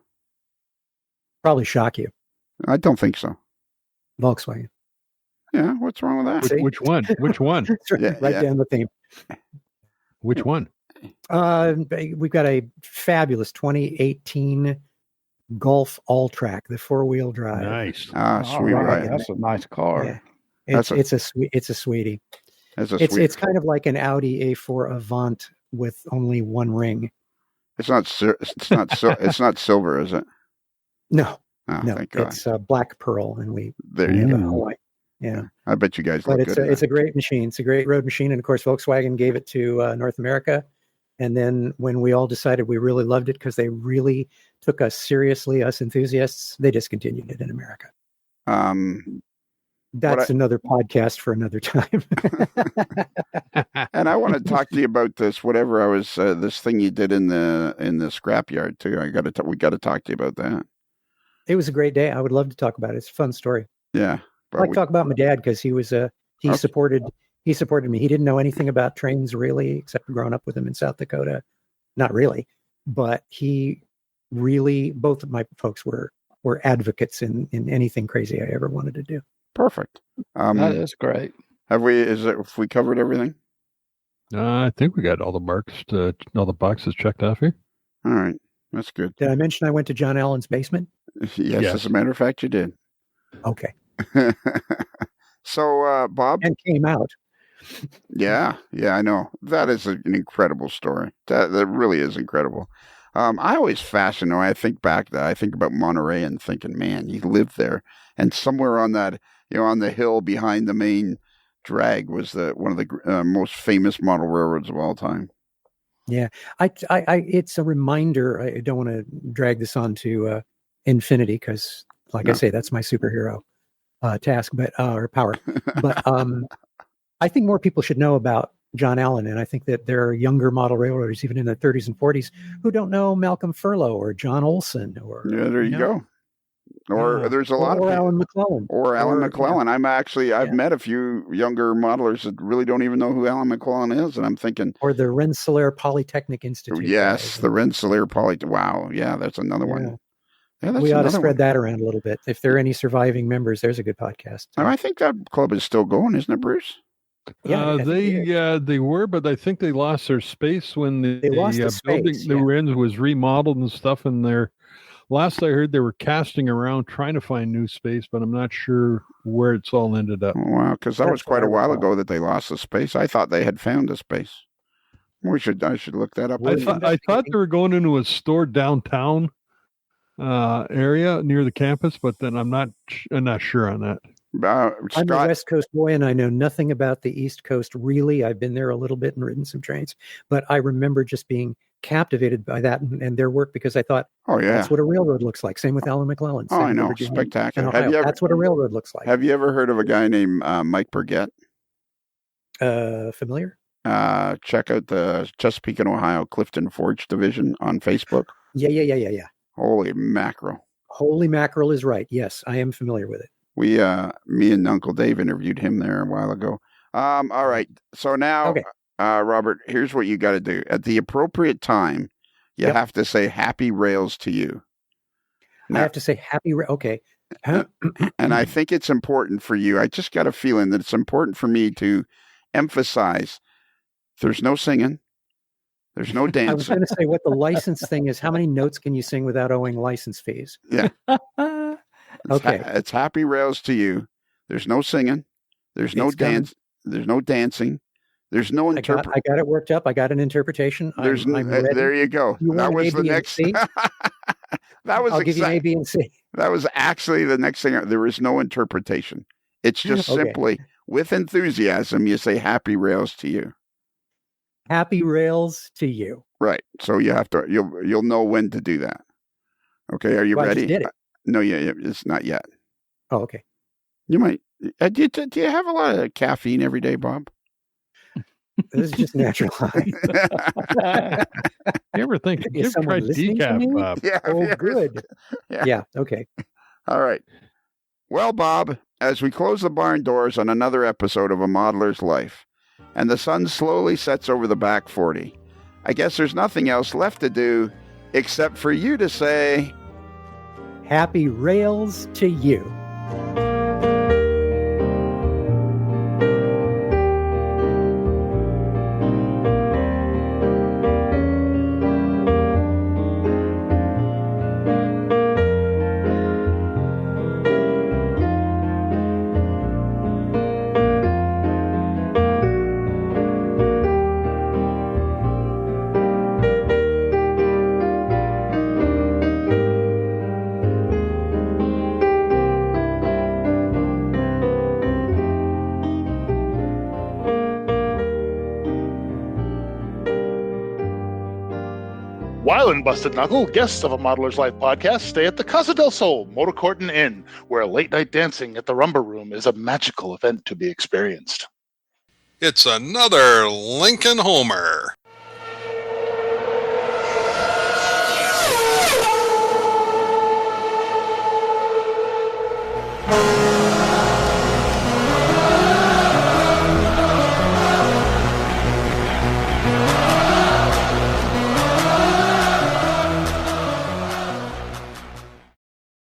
Probably shock you. I don't think so. Volkswagen. Yeah, what's wrong with that? Which one? Which one? Right down the theme. Which one? We've got a fabulous 2018 Golf All-Track, the 4-wheel drive. Nice. Sweet. Right. That's a nice car. Yeah. It's a sweetie. It's kind of like an Audi A4 Avant with only one ring. It's not silver, is it? No. Oh, no, thank God. It's black pearl, and there you go. Hawaii. Yeah, I bet you guys. But it's a great machine. It's a great road machine, and of course, Volkswagen gave it to North America. And then when we all decided we really loved it because they really took us seriously, us enthusiasts, they discontinued it in America. That's another podcast for another time. And I want to talk to you about this. Whatever I was, this thing you did in the scrapyard too. We got to talk to you about that. It was a great day. I would love to talk about it. It's a fun story. Yeah, I like to talk about my dad because he was supported me. He didn't know anything about trains really, except growing up with him in South Dakota. Not really, but he really, both of my folks were advocates in anything crazy I ever wanted to do. Perfect. That is great. Have we covered everything? I think we got all the boxes checked off here. All right. That's good. Did I mention I went to John Allen's basement? Yes, as a matter of fact, you did. Okay. So, Bob? And came out. Yeah, I know. That is an incredible story. That really is incredible. I always fascinated. I think about Monterey and thinking, man, he lived there. And somewhere on that, on the hill behind the main drag was one of the most famous model railroads of all time. Yeah, it's a reminder. I don't want to drag this on to infinity because, I say, that's my superhero task, or power. But I think more people should know about John Allen, and I think that there are younger model railroaders, even in their 30s and 40s, who don't know Malcolm Furlow or John Olson. Or there you go. Or there's a lot of people. Alan McClellan. Or Alan McClellan. I've met a few younger modelers that really don't even know who Alan McClellan is, and I'm thinking. Or the Rensselaer Polytechnic Institute. Yes, the Rensselaer Wow, yeah, that's another one. Yeah, we ought to spread that around a little bit. If there are any surviving members, there's a good podcast. I think that club is still going, isn't it, Bruce? Yeah, they were, but I think they lost their space when the building they were in was remodeled and stuff, and they're last I heard, they were casting around trying to find new space, but I'm not sure where it's all ended up. Wow, because that was That's quite what a I while recall. ago that they lost the space. I thought they had found the space. I should look that up. We're I thought they were going into a store downtown area near the campus, but then I'm not sure on that. I'm a Scott, West Coast boy, and I know nothing about the East Coast, really. I've been there a little bit and ridden some trains, but I remember just being captivated by that and their work because I thought, oh yeah, that's what a railroad looks like. Same with Alan McClellan. oh Same I with know, Virginia spectacular. and Ohio. That's what a railroad looks like. Have you ever heard of a guy named Mike Burgett? Familiar? Check out the Chesapeake and Ohio Clifton Forge Division on Facebook. Yeah. Holy mackerel! Holy mackerel is right. Yes, I am familiar with it. We, me and Uncle Dave interviewed him there a while ago. All right. So now, Okay. Robert, here's what you got to do. At the appropriate time, you have to say happy rails to you. Now, I have to say okay. and I think it's important for you. I just got a feeling that it's important for me to emphasize there's no singing. There's no dancing. I was going to say what the license thing is. How many notes can you sing without owing license fees? Yeah. Okay. It's happy rails to you. There's no singing. There's no dance. There's no dancing. There's no interpretation. I got it worked up. I got an interpretation. I'm ready. There you go. That was the next. I'll give you an A, B, and C. That was actually the next thing. There is no interpretation. It's just simply with enthusiasm. You say happy rails to you. Happy rails to you. Right. So you have to. You'll know when to do that. Okay. Are you ready? I just did it. No, yeah, it's not yet. Oh, okay. You might. Do you have a lot of caffeine every day, Bob? This is just natural high. You ever think you ever tried decaf, Bob? Yeah. Oh, good. Yeah. Okay. All right. Well, Bob, as we close the barn doors on another episode of A Modeler's Life, and the sun slowly sets over the back 40, I guess there's nothing else left to do except for you to say, happy rails to you. While in Busted Knuckle, guests of A Modeler's Life podcast stay at the Casa del Sol Motor Court and Inn, where late night dancing at the Rumba Room is a magical event to be experienced. It's another Lincoln Homer.